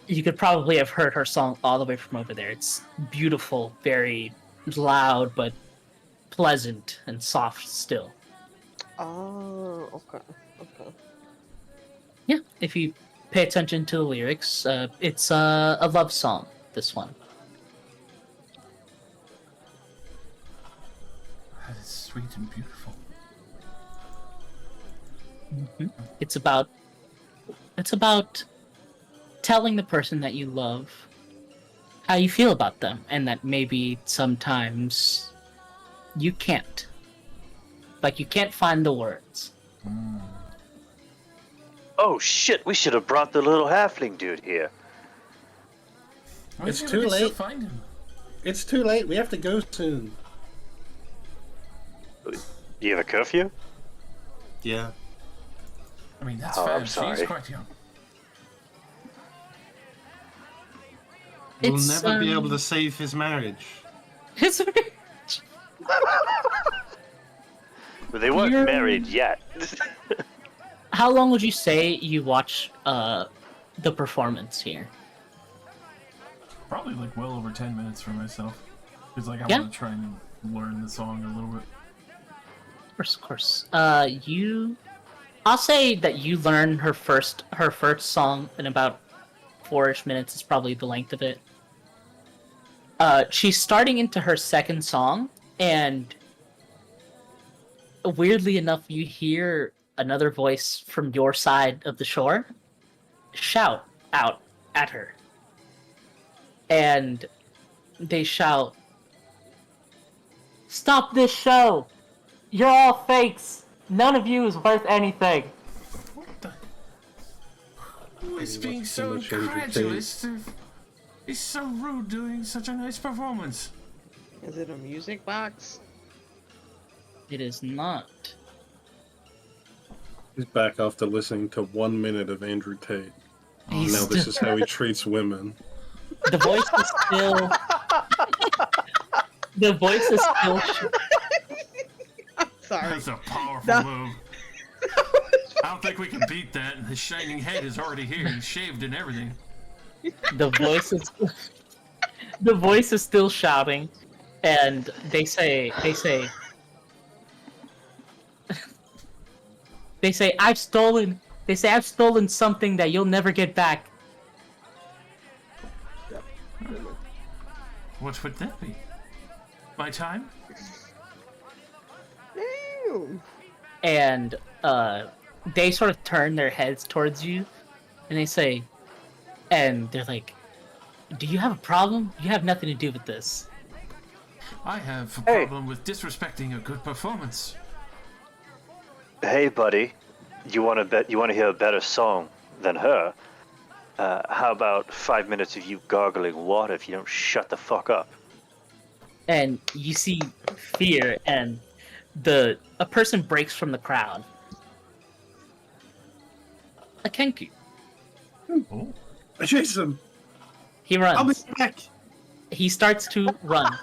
You could probably have heard her song all the way from over there. It's beautiful, very loud, but pleasant and soft still. Oh, okay, okay. Yeah, if you pay attention to the lyrics, it's a love song, this one. That is sweet and beautiful. It's about telling the person that you love how you feel about them, and that maybe sometimes you can't. Like, you can't find the words. Oh shit! We should have brought the little halfling dude here. Why It's can't too we still late. Find him? It's too late. We have to go soon. Do you have a curfew? Yeah. I mean, that's Oh, fair. I'm sorry. She's quite young. We'll It's, never be able to save his marriage. It's But they weren't You're- married yet. How long would you say you watch the performance here? Probably like well over 10 minutes for myself. Because like I Yeah. want to try and learn the song a little bit. Of course. I'll say that you learn her first song in about 4-ish minutes is probably the length of it. She's starting into her second song, and weirdly enough, you hear another voice from your side of the shore shout out at her. And they shout, "Stop this show! You're all fakes! None of you is worth anything!" What the? Who is Maybe being watch so too much Andrew Tate. incredulous? He's so rude doing such a nice performance. Is it a music box? It is not. He's back after listening to 1 minute of Andrew Tate. He's Now this still- is how he treats women. The voice is still. The voice is still. I'm sorry. That's a powerful That- move. I don't think we can beat that. His shining head is already here. He's shaved and everything. The voice is. The voice is still shouting, and they say. They say, I've stolen something that you'll never get back. What would that be? My time? Damn. And they sort of turn their heads towards you, and they say, and they're like, "Do you have a problem? You have nothing to do with this." I have a Hey. problem with disrespecting a good performance. Hey, buddy, you want to hear a better song than her? How about 5 minutes of you gargling water if you don't shut the fuck up? And you see fear, and a person breaks from the crowd. A Kenku. Oh. Jason, He I'll be runs. back. He starts to run.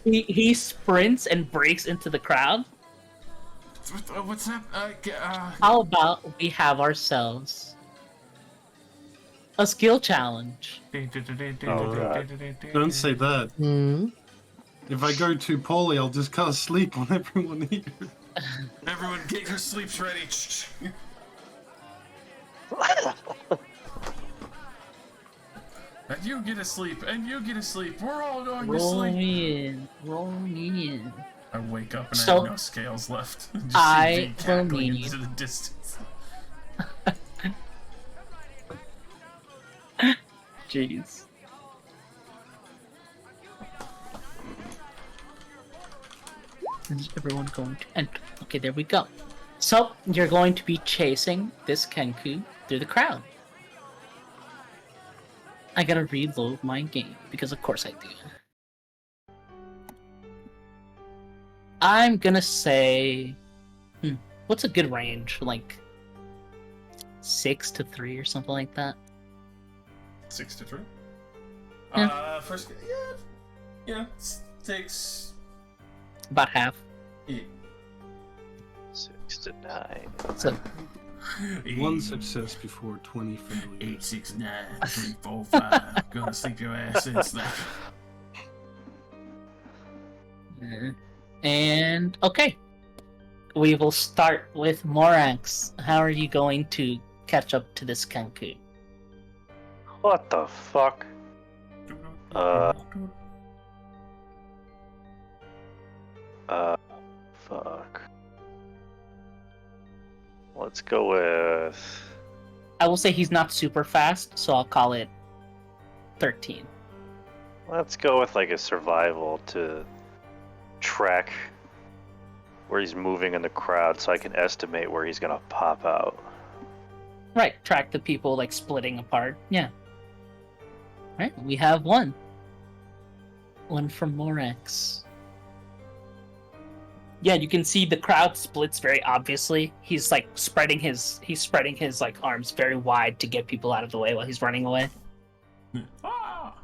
He sprints and breaks into the crowd. What's that? How about we have ourselves a skill challenge? Don't say that. Hmm. If I go too poorly, I'll just cast sleep on everyone here. Everyone get your sleeps ready. And you get a sleep, and you get a sleep. We're all going to Roll sleep. me in. Roll me in. I wake up and I So, have no scales left. Just I see V cackling will need- into the distance. Jeez. Is everyone going to enter? Okay, there we go. So, you're going to be chasing this Kenku through the crowd. I gotta reload my game, because of course I do. I'm gonna say... what's a good range? Like... 6 to 3 or something like that? 6 to 3. Yeah. First, yeah, takes. About half. Yeah. 6 to 9. So, One success before 20 failures. 8, 6, 9, 3, 4, 5. Gonna sleep your ass in sleep. and okay. We will start with Morax. How are you going to catch up to this Kenku? What the fuck? Fuck. Let's go with... I will say he's not super fast, so I'll call it 13. Let's go with like a survival to track where he's moving in the crowd so I can estimate where he's gonna pop out. Right, track the people like splitting apart. Yeah. Right, we have one. One from Morax. Yeah, you can see the crowd splits very obviously. He's like spreading his like arms very wide to get people out of the way while he's running away. Ah!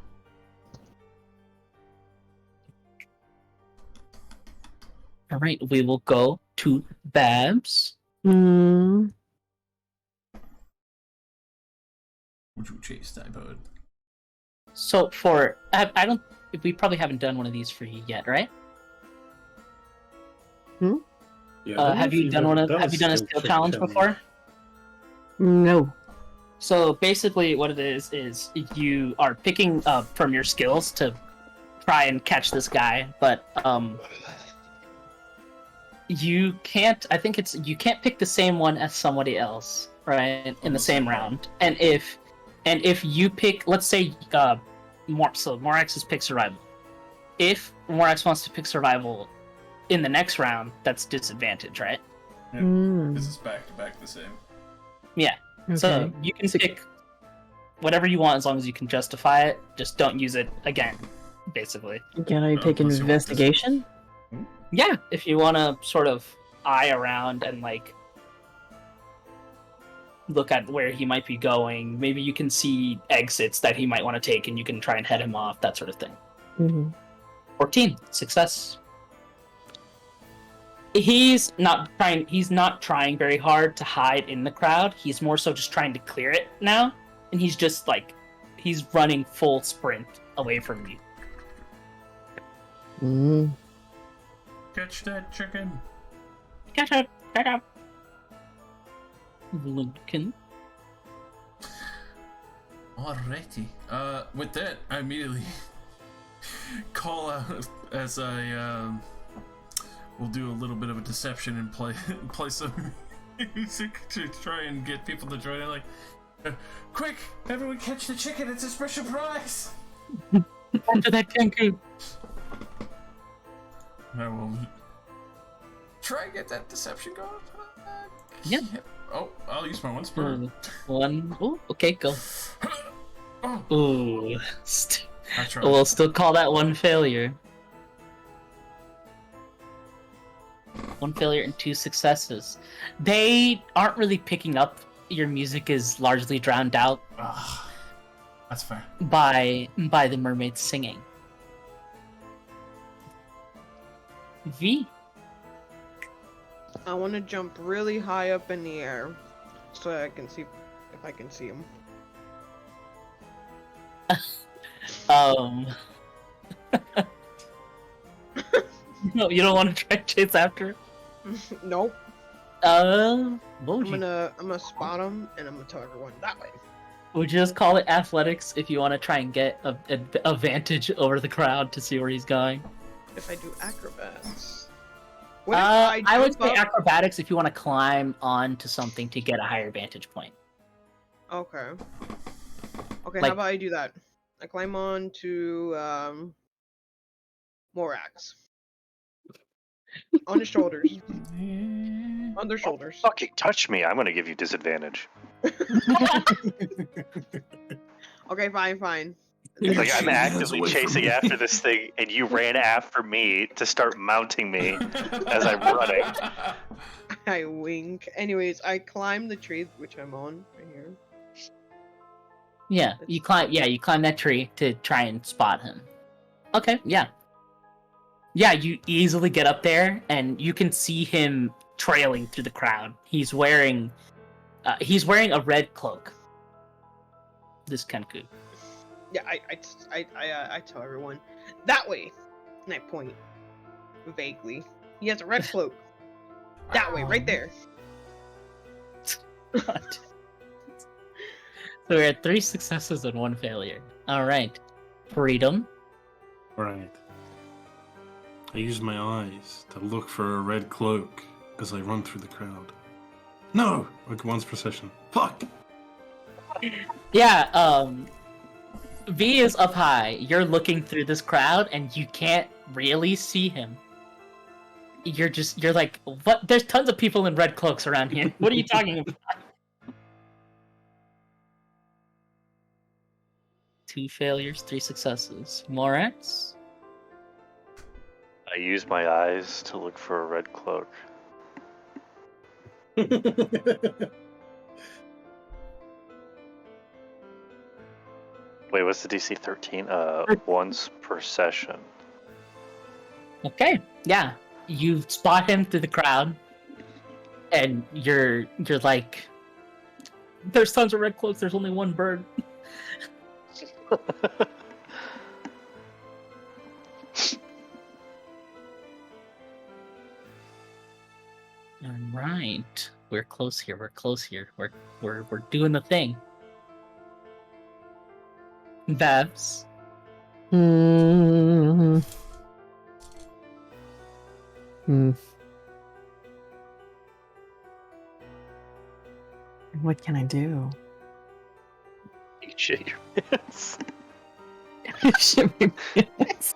All right, we will go to Babs. Hmm. Would you chase that bird? So for I don't we probably haven't done one of these for you yet, right? Yeah, I don't know Have if you done have you done a skill challenge before? No. So basically what it is you are picking up from your skills to try and catch this guy, but You can't. I think it's you can't pick the same one as somebody else, right? In the same round. And if you pick, let's say, Morax's pick survival. If Morax wants to pick survival in the next round, that's disadvantage, right? Yeah, because it's back to back the same. Yeah. So you can pick whatever you want as long as you can justify it. Just don't use it again, basically. Can I take unless you want investigation? Yeah, if you want to sort of eye around and like look at where he might be going, maybe you can see exits that he might want to take, and you can try and head him off, that sort of thing. Mm-hmm. 14, success. He's not trying very hard to hide in the crowd. He's more so just trying to clear it now, and he's just like he's running full sprint away from you. Mm. Catch that chicken. Catch up. Lincoln. Alrighty. With that, I immediately call out as I will do a little bit of a deception and play some music to try and get people to join in. Like, quick, everyone catch the chicken! It's a special prize. After that Kenku. I will try and get that deception going. Yeah. Oh, I'll use my one spur. One. Oh, okay, go. Oh, Ooh. I tried. We'll still call that one failure. One failure and 2 successes. They aren't really picking up. Your music is largely drowned out That's fair. by the mermaids singing. V. I want to jump really high up in the air so I can see if I can see him. No, you don't want to try and chase after. Nope. What would I'm you? gonna spot him and I'm gonna tell everyone that way. Would you just call it athletics if you want to try and get a advantage over the crowd to see where he's going? If I do acrobats. What if I would jump say up? acrobatics if you want to climb onto something to get a higher vantage point. Okay. Okay, Like- how about I do that? I climb on to Morax. On his shoulders. On their shoulders. Fucking touch me. I'm gonna give you disadvantage. Okay, fine. Like I'm Shoot his actively away from chasing me. after this thing, and you ran after me to start mounting me as I'm running. I wink. Anyways, I climb the tree which I'm on right here. Yeah, you climb. Yeah, you climb that tree to try and spot him. Okay, yeah. Yeah, you easily get up there, and you can see him trailing through the crowd. He's wearing a red cloak. This Kenku. Yeah, I tell everyone that way, and I point vaguely. He has a red cloak. That way, right there. So we're at 3 successes and 1 failure. All right, freedom. Right. I use my eyes to look for a red cloak as I run through the crowd. No! Like once per session. Fuck! Yeah, V is up high. You're looking through this crowd, and you can't really see him. You're like, what? There's tons of people in red cloaks around here. What are you talking about? 2 failures, 3 successes. Morax? I use my eyes to look for a red cloak. Wait, what's the DC 13? Once per session. Okay, yeah. You spot him through the crowd, and you're like, there's tons of red cloaks, there's only one bird. Alright. We're close here, We're doing the thing. Babs. Hmm. What can I do? You shit your pants. Shit my pants.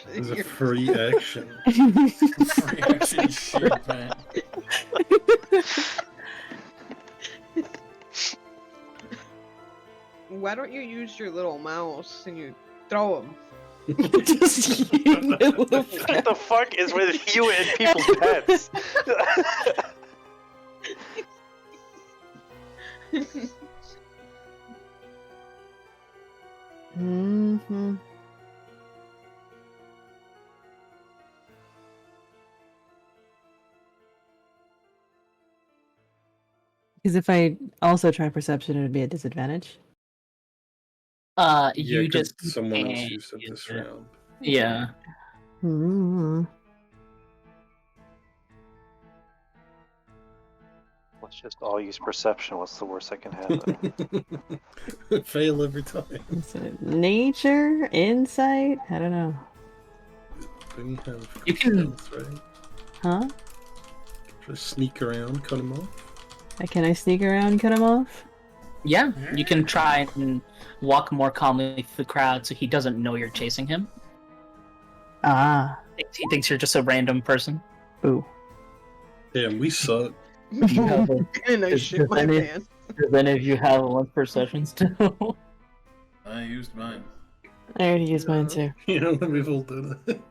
There's a free action. Free action shit, man. Why don't you use your little mouse and you throw him? Just you, little What the fuck is with you and people's pets? Mm-hmm. Because if I also try perception, it would be a disadvantage. You could just someone else can't use it use this it. round. Yeah. Mm. Let's just all use perception. What's the worst that can happen? Fail every time. Is it nature, insight? I don't know. Then you have You can- stealth, right? Huh? Just sneak around, cut them off. Can I sneak around and cut him off? Yeah, you can try and walk more calmly through the crowd so he doesn't know you're chasing him. Ah. He thinks you're just a random person. Ooh. Damn, we suck. You have a, And I Does- shit my does any- pants. does any of you have one perception still? I used mine. I already used mine too. You know, we've all done it.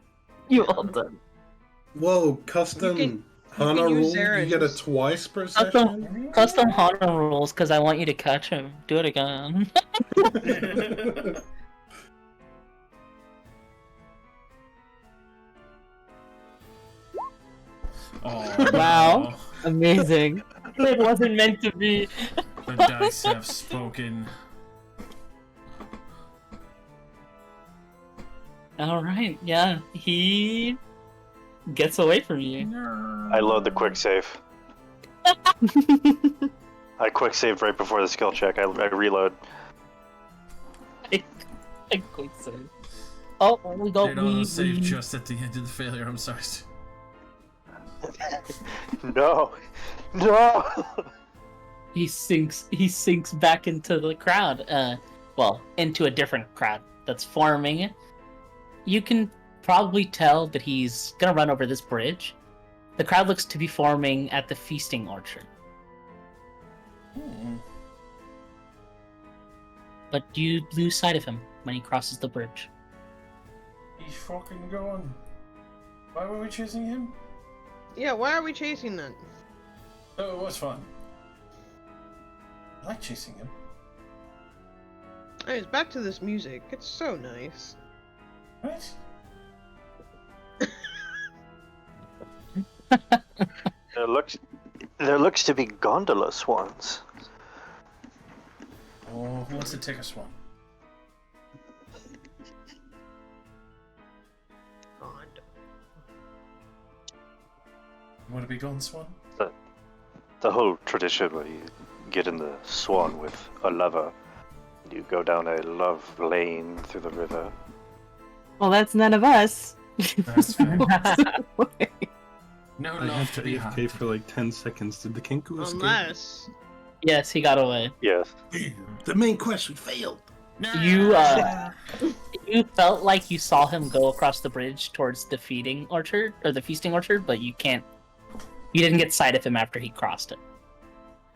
You all done. Whoa, custom You Hana can rule? use You get a Zaren's. twice per session? Custom Hana rules because I want you to catch him. Do it again. Oh, Wow. no. Amazing. It wasn't meant to be. The dice have spoken. Alright, yeah. He gets away from you. I load the quick save. I quick saved right before the skill check. I reload. I quick save. Oh, we go. Did auto save just at the end of the failure. I'm sorry. No, no. He sinks back into the crowd. Well, into a different crowd that's forming. You can probably tell that he's gonna run over this bridge. The crowd looks to be forming at the feasting orchard. But you lose sight of him when he crosses the bridge. He's fucking gone. Why were we chasing him? Yeah, why are we chasing that? Oh, it was fun. I like chasing him. Anyways, back to this music. It's so nice. What? There looks to be gondola swans. Oh, who wants to take us one? God. You want to be gone, Swan? The whole tradition where you get in the swan with a lover. You go down a love lane through the river. Well, that's none of us. That's fair. No I love had to be had. AFK for like 10 seconds. Did the Kenku escape? Unless. Yes, he got away. Yes. The main quest, we failed! You you felt like you saw him go across the bridge towards the feeding orchard or the feasting orchard, but you can't. You didn't get sight of him after he crossed it.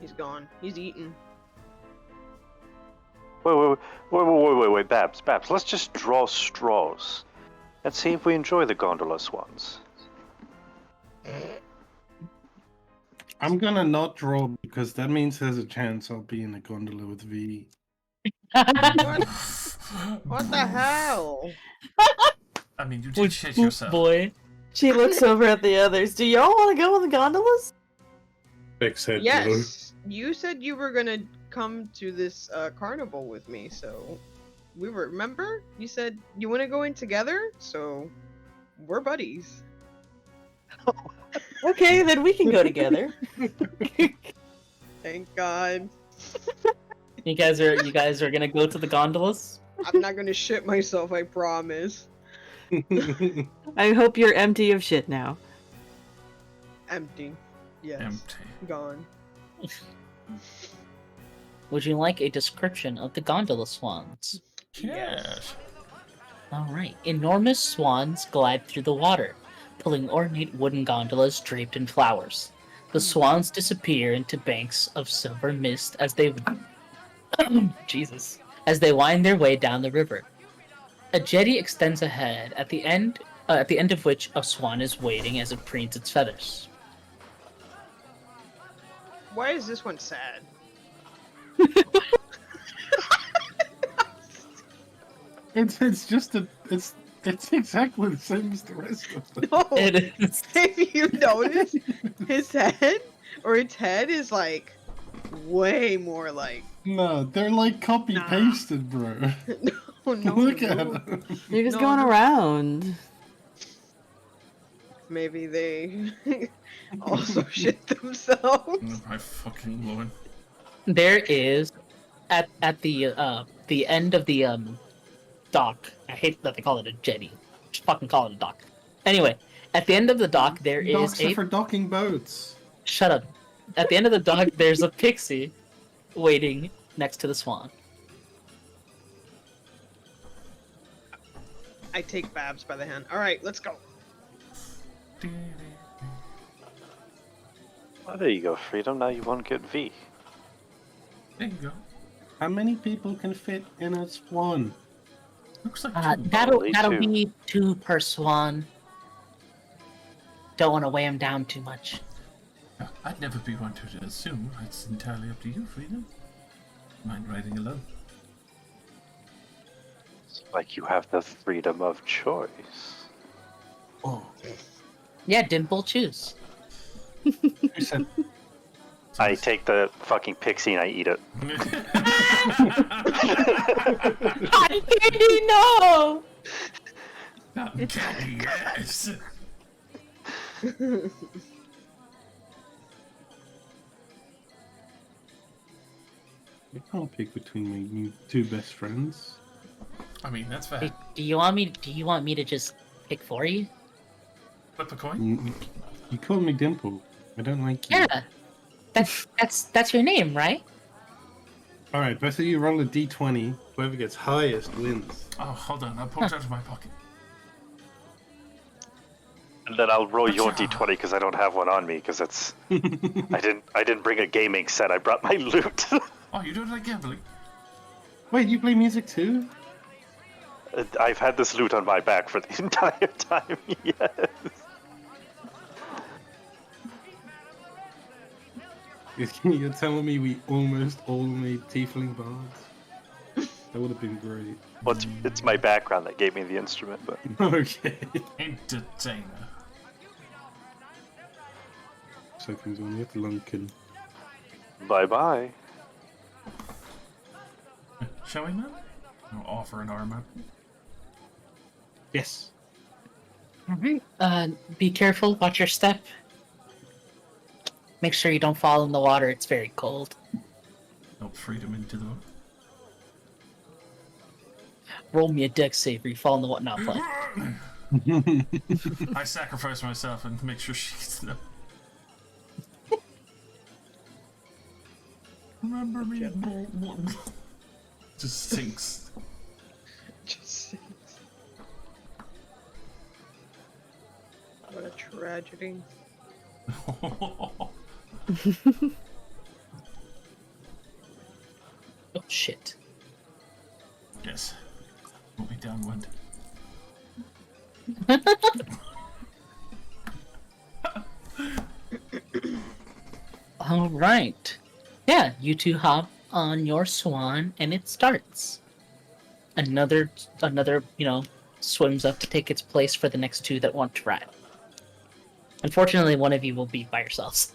He's gone. He's eaten. Wait, Babs, let's just draw straws and see if we enjoy the gondola swans. I'm gonna not draw because that means there's a chance I'll be in a gondola with V. What the hell? I mean, you did shit Oop, yourself. boy. She looks over at the others. Do y'all want to go on the gondolas? Fix head Yes, you said you were gonna come to this carnival with me, so we were. Remember, you said you want to go in together, so we're buddies. Okay, then we can go together. Thank God. You guys are gonna go to the gondolas? I'm not gonna shit myself. I promise. glow. I hope you're empty of shit now. Empty. Yes. Empty. Gone. Would you like a description of the gondola swans? Yes. Alright. Enormous swans glide through the water, pulling ornate wooden gondolas draped in flowers. The swans disappear into banks of silver mist as they Jesus, as they wind their way down the river. A jetty extends ahead, at the end of which a swan is waiting as it preens its feathers. Why is this one sad? It's just it's exactly the same as the rest of them. No. It is. If you notice, his head or its head is like way more like. No, they're like copy pasted, bro. No, Look at no. them. You're just No, going no. around. Maybe they also shit themselves. My fucking lord. There is at the end of the dock. I hate that they call it a jetty. Just fucking call it a dock. Anyway, at the end of the dock there is Docks are a for docking boats. shut up. At the end of the dock there's a pixie waiting next to the swan. I take Babs by the hand. All right, let's go. Oh, there you go, Freedom. Now you won't get V. There you go. How many people can fit in a swan? Looks like That'll Only two. be 2 per swan. Don't want to weigh him down too much. I'd never be one to assume. It's entirely up to you, Freedom. Mind riding alone? Like you have the freedom of choice. Oh, Yeah, Dimple, choose. who said? I take the fucking pixie and I eat it. I didn't know! That candy, yes. I can't pick between my new 2 best friends. I mean, that's fair. Hey, do you want me to just pick for you? Flip a coin? You called me Dimple. I don't like you. Yeah. That's your name, right? Alright, both of you roll a d20. Whoever gets highest wins. Oh, hold on. I'll pull it out of my pocket. And then I'll roll your Gotcha. d20 because I don't have one on me because it's I didn't bring a gaming set. I brought my loot. Oh, you don't like gambling? Wait, you play music too? I've had this loot on my back for the entire time. Yes. You're telling me we almost all made tiefling bards? That would have been great. Well, it's my background that gave me the instrument, but Okay. Entertainer. Seconds on it, Lunkin. bye bye. Shall we, man? I'll offer an arm out. Yes. Be careful, watch your step. Make sure you don't fall in the water, it's very cold. Help Freedom into the boat. Roll me a dex save or you fall in the water. Not play. I sacrifice myself and make sure she's the. Remember me. Just sinks. Just what a tragedy. Oh shit. Yes. We'll be downwind. Alright. Yeah, you two hop on your swan and it starts. Another, swims up to take its place for the next 2 that want to ride. Unfortunately, one of you will be by yourselves.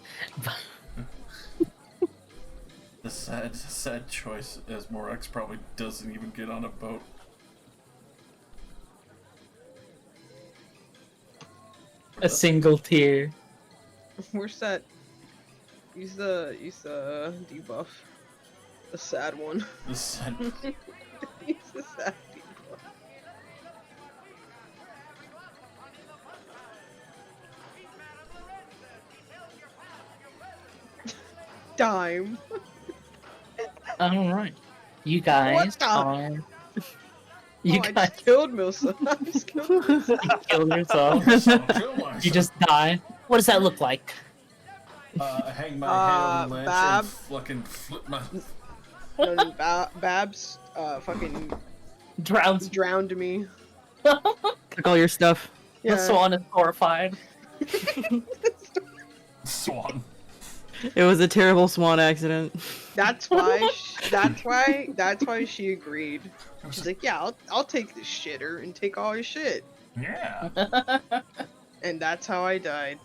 The sad choice, as Morax probably doesn't even get on a boat. A single tear. Where's that? Use the debuff. The sad one. The sad. Use the sad debuff. Dime. All right. You guys the- are. You I guys just killed Milsa. I just killed Milsa. killed yourself. Kill myself. You just die. What does that look like? I hang my head on the ledge Bab. and fucking flip my. No, Babs fucking Drowns. drowned me. Took all your stuff. The swan is horrified. Swan. It was a terrible swan accident. That's why. That's why she agreed. She's like, yeah, I'll take this shitter and take all your shit. Yeah. And that's how I died.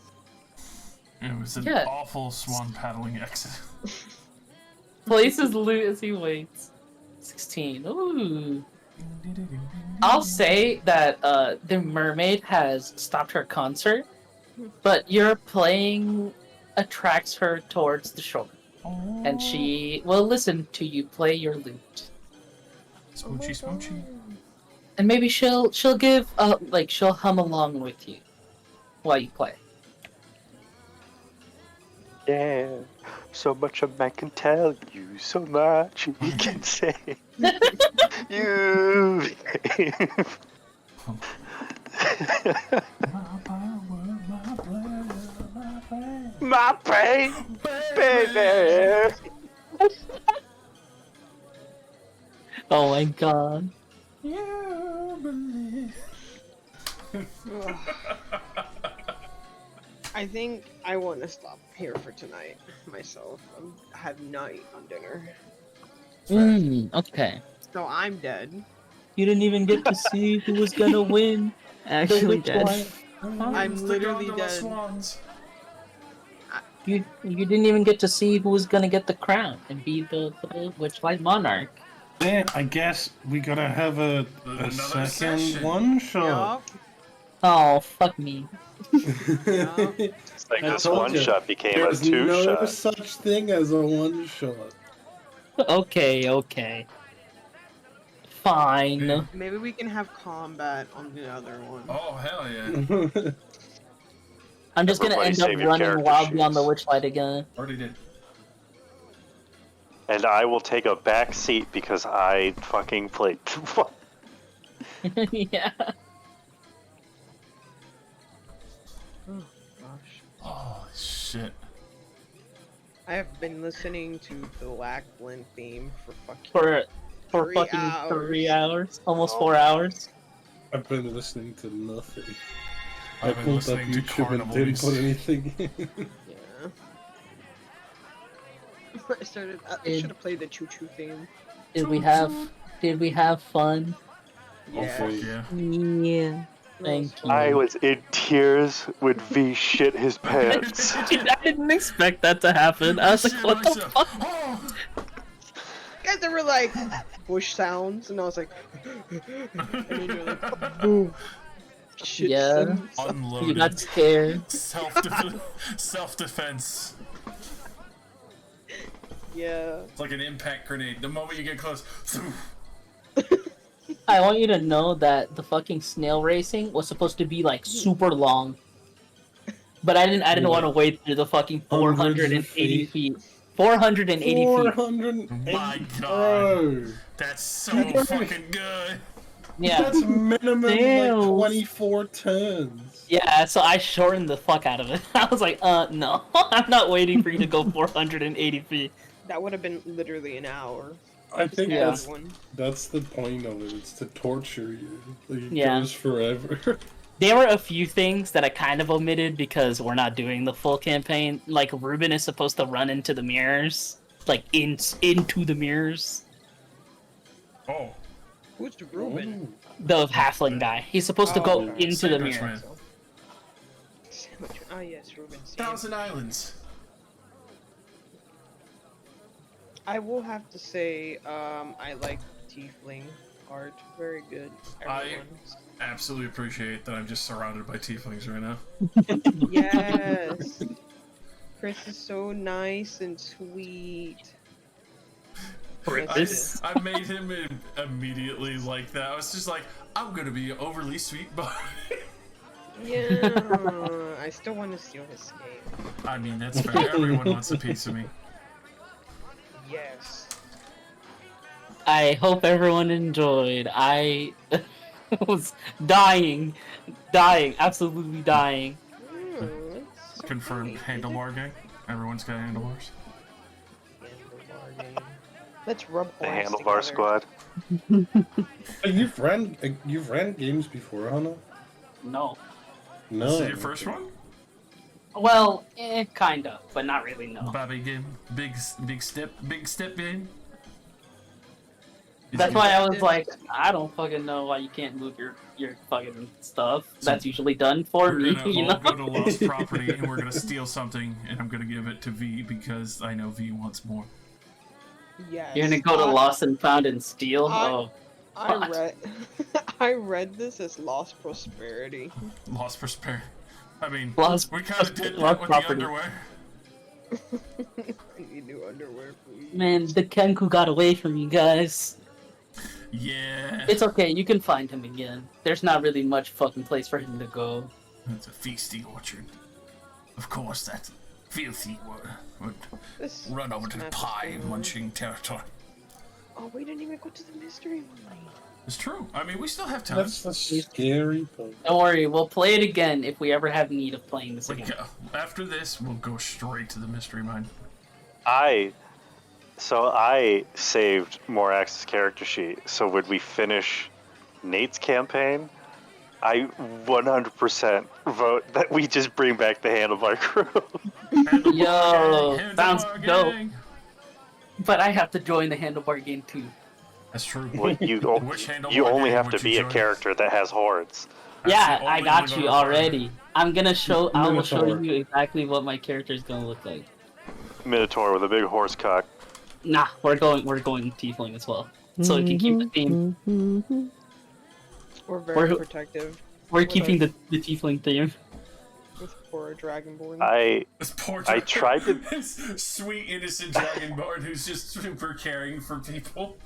It was an Yeah. awful swan paddling accident. Places loot as he waits. 16. Ooh. I'll say that the mermaid has stopped her concert, but your playing attracts her towards the shore, and she will listen to you play your lute. Smoochy, smoochy. And maybe she'll give she'll hum along with you while you play. Yeah, so much a man can tell you, so much he can say. You. My pain, baby. Oh my god. I think I want to stop here for tonight myself. I have not eaten dinner, Okay. so I'm dead. You didn't even get to see who was gonna win. Actually dead. I'm literally dead. Swans. You didn't even get to see who was gonna get the crown and be the Witchlight Monarch. Man, I guess we gotta have a Another second session. one shot. Oh, fuck me. It's like I this told one you, shot became a There's two no shot. such thing as a one shot. Okay. Fine. Yeah. Maybe we can have combat on the other one. Oh, hell yeah. I'm just gonna Everybody end up save your running character wildly on the sheets. Witchlight again. Already did. And I will take a back seat because I fucking played. Yeah. Oh gosh. Oh, shit. I have been listening to the Lackland theme for fucking For 3 fucking hours. 3 hours, almost Oh. 4 hours. I've been listening to nothing. I I've been pulled up listening to YouTube and Carnival didn't Pies. put anything in. Yeah. I should have played the choo choo theme. Did we have fun? Oh, fuck yeah. Yeah. Thank you. I was in tears when V shit his pants. Dude, I didn't expect that to happen. I was like, what the fuck? Oh, Guys, there were like bush sounds, and I was like, and then you're like, boom. Shit. Yeah. sounds. unloaded. You got scared. Self-defense. Yeah. It's like an impact grenade. The moment you get close, I want you to know that the fucking snail racing was supposed to be like super long. But I didn't want to wait through the fucking 480 feet. 480 feet. 408, my God. bro. that's so fucking good. Yeah. That's minimum Damn. like 24 turns. Yeah, so I shortened the fuck out of it. I was like, no. I'm not waiting for you to go 480 feet. That would have been literally an hour. I think Yeah. that's the point of it. It's to torture you. Like, it Yeah. goes forever. There were a few things that I kind of omitted because we're not doing the full campaign. Like, Ruben is supposed to run into the mirrors. Like, into the mirrors. Oh, Who's Ruben? The halfling guy. He's supposed to go Oh, into the Sandwich mirror. Man. Ah, yes, Ruben. Thousand Islands. I will have to say, I like tiefling art. Very good. Everyone. Absolutely appreciate that I'm just surrounded by tieflings right now. Yes. Chris is so nice and sweet. Chris? I made him immediately like that. I was just like, I'm gonna be overly sweet, but Yeah. I still want to steal his name. I mean that's fair. Everyone wants a piece of me. Yes. I hope everyone enjoyed. I was dying, absolutely dying. It's so Confirmed funny. handlebar gang. Everyone's got handlebars. Handlebar game. Let's rub The glass Handlebar together. Squad. You've ran games before, Hannah? No. No. This is your first okay. one? Well, kind of, but not really. No. Bobby game. Big step game. Is That's it- why I was like, I don't fucking know why you can't move your fucking stuff. That's usually done for We're me, gonna you all know. go to lost property and we're gonna steal something and I'm gonna give it to V because I know V wants more. Yes. You're gonna go to Lost and Found and steal. I- Oh, I What? read. I read this as lost prosperity. Lost prosperity. I mean, Lost we kind of did lost that with property. the underwear. I need new underwear, please. man, the Kenku got away from you guys. Yeah. It's okay, you can find him again. There's not really much fucking place for him to go. It's a feasty orchard. Of course, that filthy would This run over to the map is pie going on. munching territory. Oh, we didn't even go to the mystery one. It's true. I mean, we still have time. That's the scary part. Don't worry, we'll play it again if we ever have need of playing this Like, again. after this, we'll go straight to the mystery mine. I saved Morax's character sheet. So when we finish Nate's campaign, I 100% vote that we just bring back the Handlebar crew. Yo, Handlebar sounds dope. gang. But I have to join the handlebar game too. That's true. Well, Which Handlebar you only gang have would to you be a join? character that has hordes. That's Yeah, the I only got one you on the fire. already. I will show Minotaur. you exactly what my character is gonna look like. Minotaur with a big horse cock. Nah, we're going tiefling as well, so we can keep the theme. We're very We're- protective We're With keeping our- the tiefling theme. with poor Dragonborn. This poor I tried to- This sweet innocent dragonborn who's just super caring for people.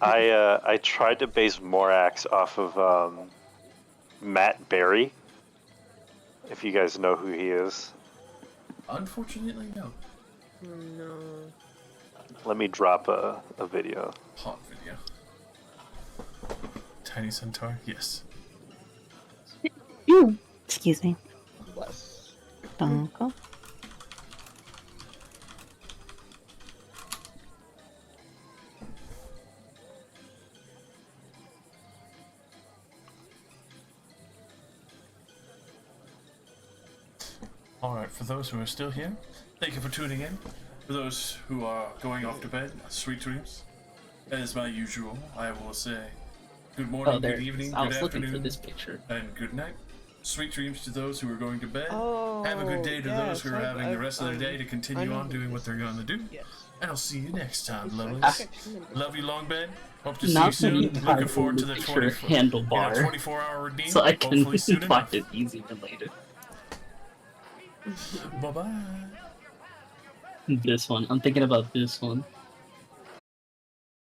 I tried to base Morax off of Matt Berry. If you guys know who he is, Unfortunately, no. Oh, no. let me drop a video. Hot video. Tiny centaur, yes. Excuse me. Bless. Donko. Alright, for those who are still here, thank you for tuning in. For those who are going off to bed, sweet dreams. As my usual, I will say good morning, Oh, there. good evening, I good was looking for afternoon, this picture. and good night. Sweet dreams to those who are going to bed. Oh, Have a good day to those who are yes, having the rest of their day to I continue know on doing what they're going to do. Yes. And I'll see you next time, I lovelies. can't remember. Love you, long bed. Hope to see you Not soon. many Looking times forward to in the the 20, picture handlebar, 24-hour redeem. so I can Hopefully soon find enough. it easier later. Bye-bye. This one, I'm thinking about this one.